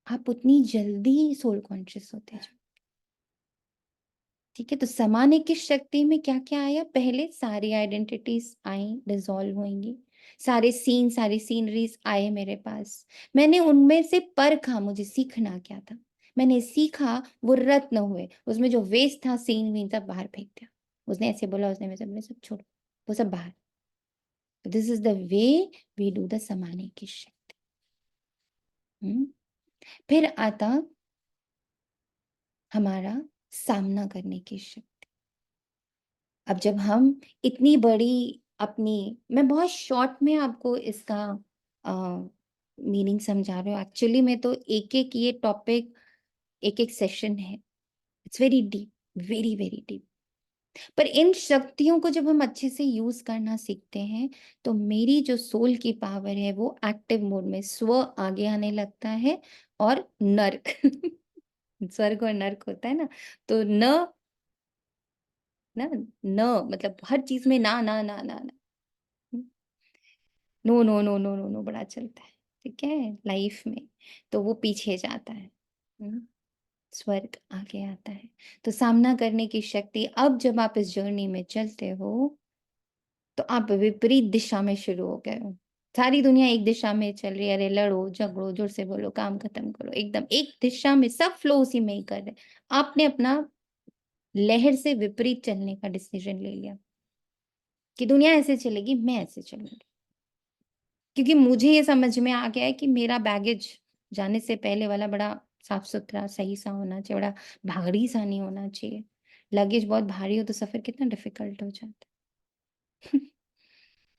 Speaker 1: आप उतनी जल्दी सोल कॉन्शियस होते जाओगे। ठीक है, तो समाने की शक्ति में क्या क्या आया? पहले सारी आइडेंटिटीज आई, डिसॉल्व होंगी, सारे सीन, सारी सीनरीज आए मेरे पास। मैंने उनमें से परखा, मुझे सीखना क्या था। मैंने सीखा, वो रत्न हुए, उसमें जो वेस्ट था, सीन वीन सब बाहर फेंक दिया। उसने ऐसे बोला, उसने वैसे बोला, सब छोड़ो, वो सब बाहर। This is the way we do the समाने की शक्ति। फिर आता हमारा सामना करने की शक्ति। अब जब हम इतनी बड़ी अपनी, मैं बहुत शॉर्ट में आपको इसका मीनिंग समझा रही हूँ। एक्चुअली में तो एक एक ये टॉपिक, एक एक सेशन है। It's very deep, very very deep. पर इन शक्तियों को जब हम अच्छे से यूज करना सीखते हैं, तो मेरी जो सोल की पावर है वो एक्टिव मोड में स्व आगे आने लगता है, और नर्क स्वर्ग और नर्क होता है ना, तो न ना, न मतलब हर चीज में ना ना ना ना ना, no no no no no no बड़ा चलता है। ठीक है, लाइफ में तो वो पीछे जाता है, स्वर्ग आगे आता है। तो सामना करने की शक्ति, अब जब आप इस जर्नी में चलते हो तो आप विपरीत दिशा में शुरू हो गए हो। सारी दुनिया एक दिशा में चल रही है, अरे लड़ो झगड़ो, जोर से बोलो, काम खत्म करो, एकदम एक दिशा में सब फ्लो उसी में ही कर रहे। आपने अपना लहर से विपरीत चलने का डिसीजन ले लिया कि दुनिया ऐसे चलेगी, मैं ऐसे चलूंगी। क्योंकि मुझे ये समझ में आ गया है कि मेरा बैगेज जाने से पहले वाला बड़ा साफ सुथरा सही सा होना चाहिए, बड़ा भारी सा नहीं होना चाहिए। लगेज बहुत भारी हो तो सफर कितना डिफिकल्ट हो जाता है।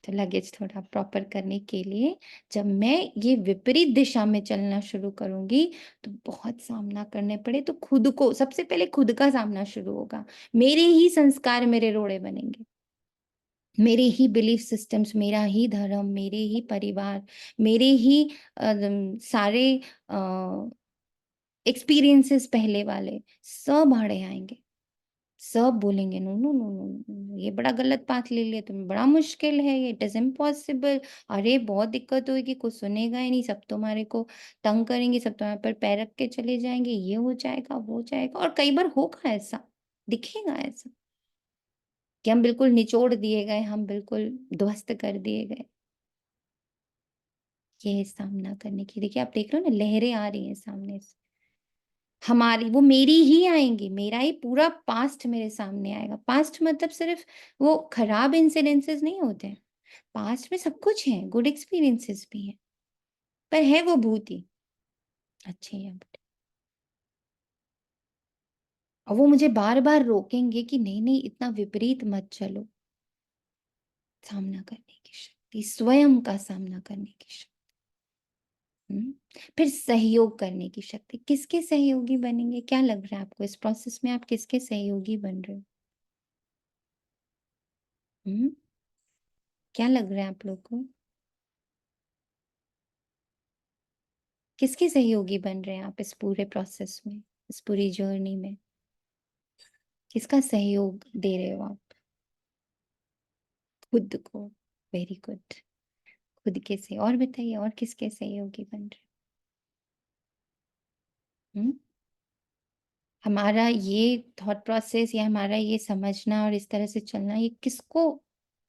Speaker 1: तो लगेज थोड़ा प्रॉपर करने के लिए जब मैं ये विपरीत दिशा में चलना शुरू करूंगी, तो बहुत सामना करने पड़े तो खुद को, सबसे पहले खुद का सामना शुरू होगा। मेरे ही संस्कार मेरे रोड़े बनेंगे, मेरे ही बिलीफ सिस्टम्स, मेरा ही धर्म, मेरे ही परिवार, मेरे ही सारे एक्सपीरियंसेस पहले वाले सब आड़े आएंगे। सब बोलेंगे, no no no no no, ये बड़ा गलत पाथ ले लिया तुमने, बड़ा मुश्किल है ये, इट इज इम्पॉसिबल, अरे बहुत दिक्कत होगी, कुछ सुनेगा ही नहीं, सब तुम्हारे को तंग करेंगे, सब तुम्हारे पर पैर रख के चले जाएंगे, ये हो जाएगा वो हो जाएगा। और कई बार होगा ऐसा, दिखेगा ऐसा कि हम बिल्कुल निचोड़ दिए गए, हम बिल्कुल ध्वस्त कर दिए गए। ये सामना करने की, देखिए आप देख रहे हो ना, लहरें आ रही हैं सामने से हमारी, वो मेरी ही आएंगी, मेरा ही पूरा पास्ट मेरे सामने आएगा। पास्ट मतलब सिर्फ वो खराब इंसिडेंसेस नहीं होते हैं, पास्ट में सब कुछ है, गुड एक्सपीरियंसेस भी है, पर है वो भूत ही, अच्छे या बुरे। और वो मुझे बार बार रोकेंगे कि नहीं नहीं, इतना विपरीत मत चलो। सामना करने की शक्ति, स्वयं का सामना करने की शक्ति। फिर सहयोग करने की शक्ति। किसके सहयोगी बनेंगे? क्या लग रहा है आपको इस प्रोसेस में आप किसके सहयोगी बन रहे हो? क्या लग रहा है आप लोग को? किसके सहयोगी बन रहे हैं आप इस पूरे प्रोसेस में, इस पूरी जर्नी में? किसका सहयोग दे रहे हो आप? खुद को। Very good. खुद के से। और बताइए, और किसके सहयोगी बन रहे हो? हमारा ये थॉट प्रोसेस या हमारा ये समझना और इस तरह से चलना, ये किसको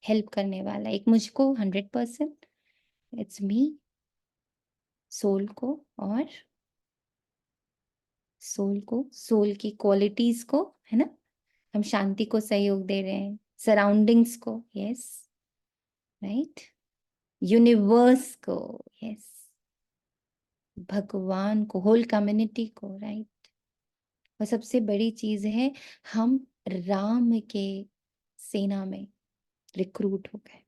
Speaker 1: हेल्प करने वाला है? एक मुझको 100%, इट्स मी, सोल को, और सोल की क्वालिटीज को, है ना? हम शांति को सहयोग दे रहे हैं, सराउंडिंग्स को, यस, राइट, यूनिवर्स को, यस, भगवान को, होल कम्युनिटी को, राइट। और सबसे बड़ी चीज है, हम राम के सेना में रिक्रूट हो गए।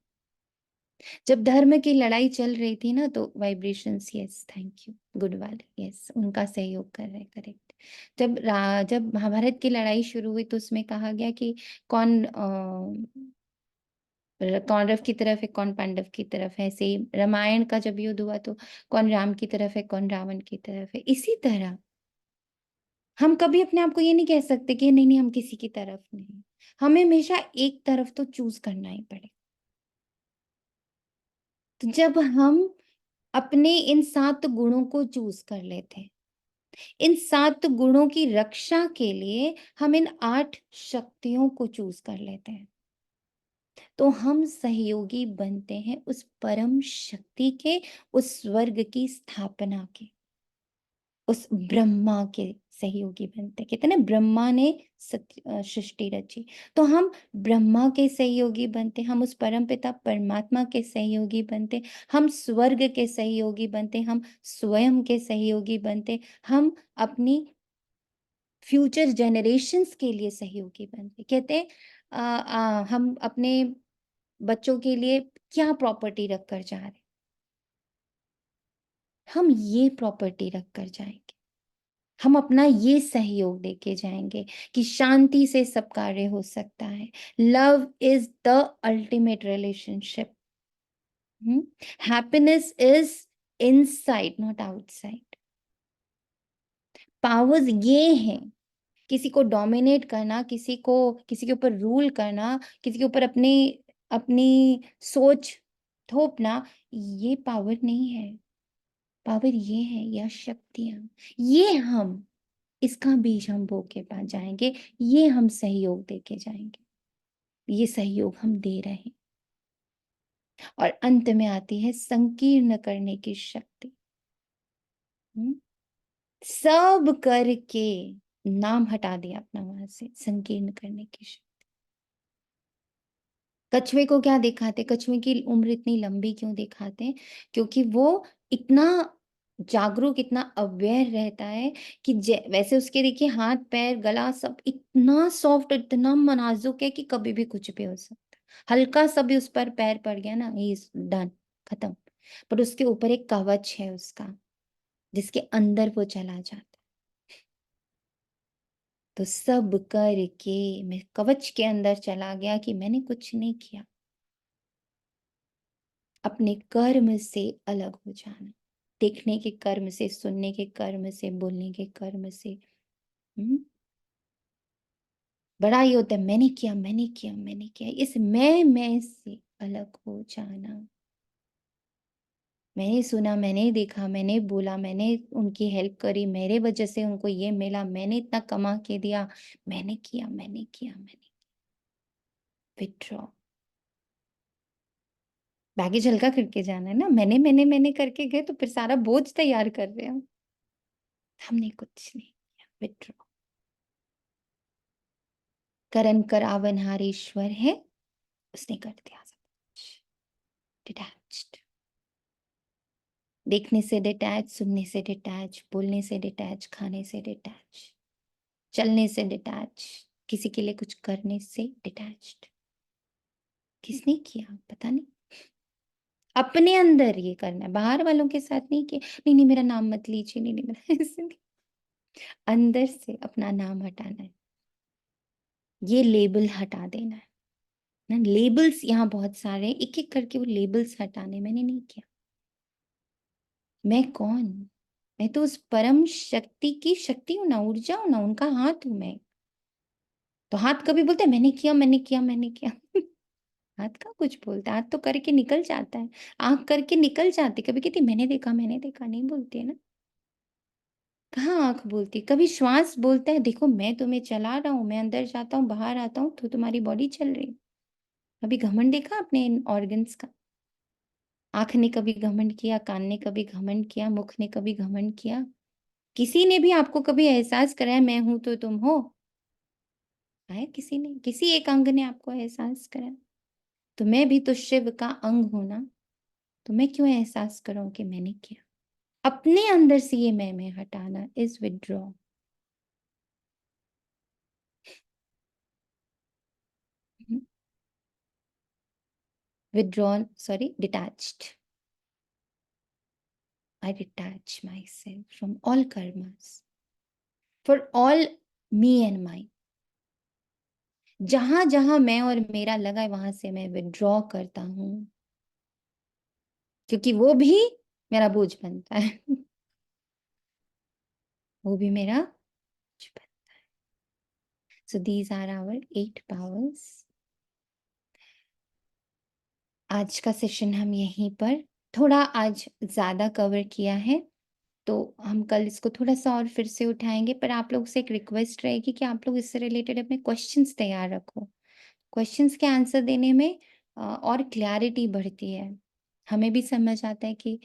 Speaker 1: जब धर्म की लड़ाई चल रही थी ना, तो vibrations, yes, thank you, good वाले, यस, उनका सहयोग कर रहे, करेक्ट। जब महाभारत की लड़ाई शुरू हुई तो उसमें कहा गया कि कौन कौरव की तरफ है, कौन पांडव की तरफ है। ऐसे ही रामायण का जब युद्ध हुआ तो कौन राम की तरफ है, कौन रावण की तरफ है। इसी तरह हम कभी अपने आप को ये नहीं कह सकते कि नहीं नहीं हम किसी की तरफ नहीं। हमें हमेशा एक तरफ तो चूज करना ही पड़ेगा। तो जब हम अपने इन 7 गुणों को चूज कर लेते हैं, इन 7 गुणों की रक्षा के लिए हम इन 8 शक्तियों को चूज कर लेते हैं, तो हम सहयोगी बनते हैं उस परम शक्ति के, उस स्वर्ग की स्थापना के, उस ब्रह्मा के सहयोगी बनते। कहते ना, ब्रह्मा ने सृष्टि रची, तो हम ब्रह्मा के सहयोगी बनते, हम उस परम पिता परमात्मा के सहयोगी बनते, हम स्वर्ग के सहयोगी बनते, हम स्वयं के सहयोगी बनते, हम अपनी फ्यूचर जनरेशंस के लिए सहयोगी बनते। कहते हम अपने बच्चों के लिए क्या प्रॉपर्टी रख कर जा रहे हैं? हम ये प्रॉपर्टी रख कर जाएंगे, हम अपना ये सहयोग देके जाएंगे कि शांति से सब कार्य हो सकता है। Love is the ultimate relationship. Happiness is inside, not outside. Powers ये हैं, किसी को डोमिनेट करना, किसी के ऊपर रूल करना, किसी के ऊपर अपनी अपनी सोच थोपना, ये पावर नहीं है। पावर ये है, यह शक्तियां, ये हम, इसका बीज हम बो के पास जाएंगे, ये हम सहयोग देके जाएंगे, ये सहयोग हम दे रहे हैं। और अंत में आती है संकीर्ण करने की शक्ति। सब करके नाम हटा दिया अपना वहां से, संकीर्ण करने की शक्ति। कछुए को क्या दिखाते? कछुए की उम्र इतनी लंबी क्यों दिखाते हैं? क्योंकि वो इतना जागरूक, इतना अवेयर रहता है कि वैसे उसके देखिए हाथ पैर गला सब इतना सॉफ्ट, इतना नाजुक है कि कभी भी कुछ भी हो सकता है। हल्का सा भी उस पर पैर पड़ गया ना, ही इज डन, खत्म। पर उसके ऊपर एक कवच है उसका, जिसके अंदर वो चला जाता है। तो सब करके मैं कवच के अंदर चला गया कि मैंने कुछ नहीं किया। अपने कर्म से अलग हो जाना, देखने के कर्म से, सुनने के कर्म से, बोलने के कर्म से। बड़ा ही होता है, मैंने किया, मैंने किया, मैंने किया। इस मैं से अलग हो जाना। मैंने सुना, मैंने देखा, मैंने बोला, मैंने उनकी हेल्प करी, मेरे वजह से उनको ये मिला, मैंने इतना कमा के दिया, मैंने किया, मैंने किया, मैंने। विथड्रॉ। बैगेज हल्का करके जाना है ना। मैंने करके गए तो फिर सारा बोझ तैयार कर रहे हैं। हमने कुछ नहीं किया। विथड्रॉ। करण करावनहार ईश्वर है, उसने कर दिया सब कुछ। डिटैच्ड। देखने से डिटैच, सुनने से डिटैच, बोलने से डिटैच, खाने से डिटैच, चलने से डिटैच, किसी के लिए कुछ करने से डिटैच्ड। किसने किया? पता नहीं। अपने अंदर ये करना है, बाहर वालों के साथ नहीं कि नहीं नहीं मेरा नाम मत लीजिए, नहीं नहीं मेरा ऐसे नहीं। अंदर से अपना नाम हटाना है, ये लेबल हटा देना है ना। लेबल्स यहाँ बहुत सारे हैं, एक एक करके वो लेबल्स हटाने मैंने नहीं किया। मैं कौन? मैं तो उस परम शक्ति की शक्ति हूं ना, ऊर्जा हूं ना, उनका हाथ हूं मैं। तो हाथ कभी बोलते मैंने किया मैंने किया मैंने किया हाथ का कुछ बोलता है, हाथ तो करके निकल जाता है, आंख करके निकल जाती, कभी कहती मैंने देखा नहीं बोलती है ना। कहाँ आंख बोलती, कभी श्वास बोलता है देखो मैं तुम्हें चला रहा हूँ, मैं अंदर जाता हूँ बाहर आता हूँ तो तुम्हारी बॉडी चल रही है। कभी घमंड देखा अपने इन ऑर्गन्स का? आंख ने कभी घमंड किया, कान ने कभी घमंड किया, मुख ने कभी घमंड किया? किसी ने भी आपको कभी एहसास कराया मैं हूं तो तुम हो? आया किसी ने? किसी एक अंग ने आपको एहसास कराया? तो मैं भी तो शिव का अंग हूं ना, तो मैं क्यों एहसास करूं कि मैंने किया? अपने अंदर से ये मैं हटाना is withdraw. withdrawn, sorry, detached. I detach myself from all karmas, for all me and mine. जहां जहां मैं और मेरा लगा है वहां से मैं विड्रॉ करता हूं, क्योंकि वो भी मेरा बोझ बनता है वो भी मेरा बोझ बनता है। So these are our 8 powers. आज का सेशन हम यहीं पर थोड़ा आज ज्यादा कवर किया है, तो हम कल इसको थोड़ा सा और फिर से उठाएंगे। पर आप लोग से एक रिक्वेस्ट रहेगी कि आप लोग इससे रिलेटेड अपने क्वेश्चंस तैयार रखो। क्वेश्चंस के आंसर देने में और क्लैरिटी बढ़ती है, हमें भी समझ आता है कि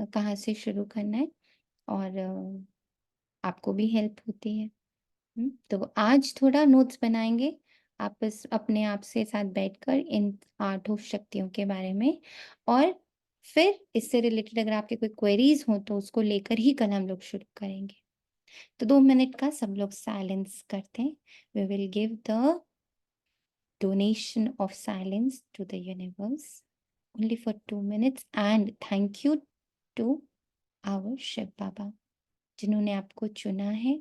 Speaker 1: कहाँ से शुरू करना है, और आपको भी हेल्प होती है। तो आज थोड़ा नोट्स बनाएंगे आपस अपने आप से साथ बैठकर इन 8 शक्तियों के बारे में, और फिर इससे रिलेटेड अगर आपके कोई क्वेरीज हो तो उसको लेकर ही कल हम लोग शुरू करेंगे। तो 2 मिनट का सब लोग साइलेंस करते हैं। We will give the donation of silence to the universe only for 2 minutes, and thank you to our Shiv Baba जिन्होंने आपको चुना है,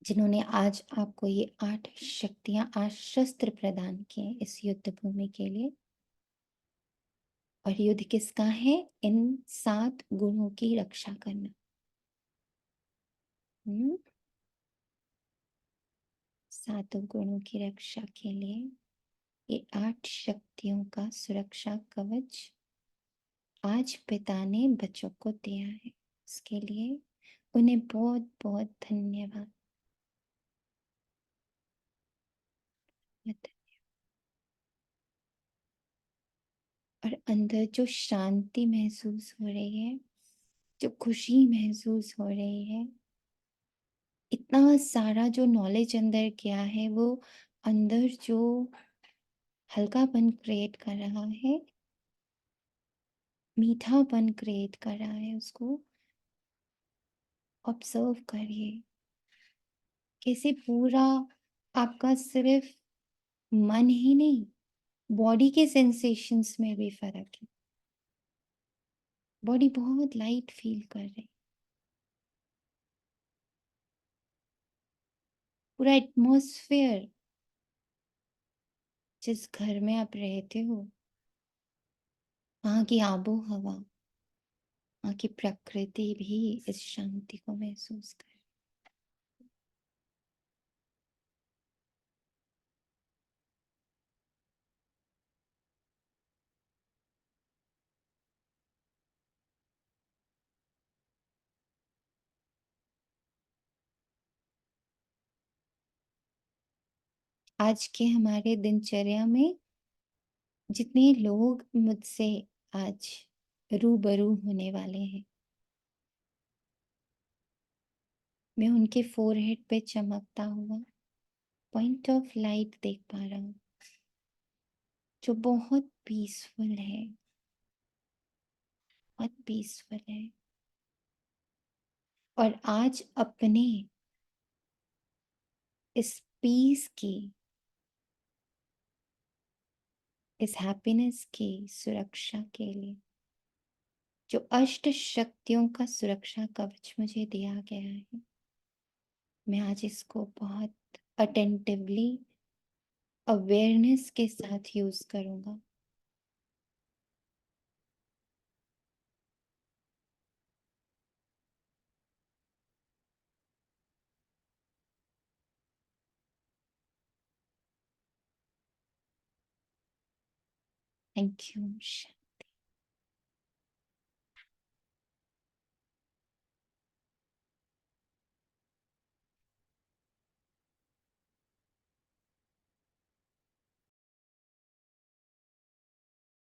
Speaker 1: जिन्होंने आज आपको ये 8 शक्तियां, 8 शस्त्र प्रदान किए इस युद्ध भूमि के लिए। और युद्ध किसका है? इन 7 गुणों की रक्षा करना। 7 गुणों की रक्षा के लिए ये 8 शक्तियों का सुरक्षा कवच आज पिता ने बच्चों को दिया है। इसके लिए उन्हें बहुत बहुत धन्यवाद। और अंदर जो शांति महसूस हो रही है, जो खुशी महसूस हो रही है, इतना सारा जो नॉलेज अंदर गया है, वो अंदर जो हल्कापन क्रिएट कर रहा है, मीठापन क्रिएट कर रहा है, उसको ऑब्जर्व करिए। कैसे पूरा आपका सिर्फ मन ही नहीं, बॉडी के सेंसेशंस में भी फर्क है। बॉडी बहुत लाइट फील कर रही, पूरा एटमॉस्फेयर जिस घर में आप रहते हो, वहां की आबो हवा, वहां की प्रकृति भी इस शांति को महसूस कर। आज के हमारे दिनचर्या में जितने लोग मुझसे आज रूबरू होने वाले हैं, मैं उनके फोरहेड पे चमकता हुआ पॉइंट ऑफ लाइट देख पा रहा हूँ, जो बहुत पीसफुल है, बहुत पीसफुल है। और आज अपने इस पीस की, इस हैप्पीनेस की सुरक्षा के लिए जो अष्ट शक्तियों का सुरक्षा कवच मुझे दिया गया है, मैं आज इसको बहुत अटेंटिवली अवेयरनेस के साथ यूज करूंगा। Thank you.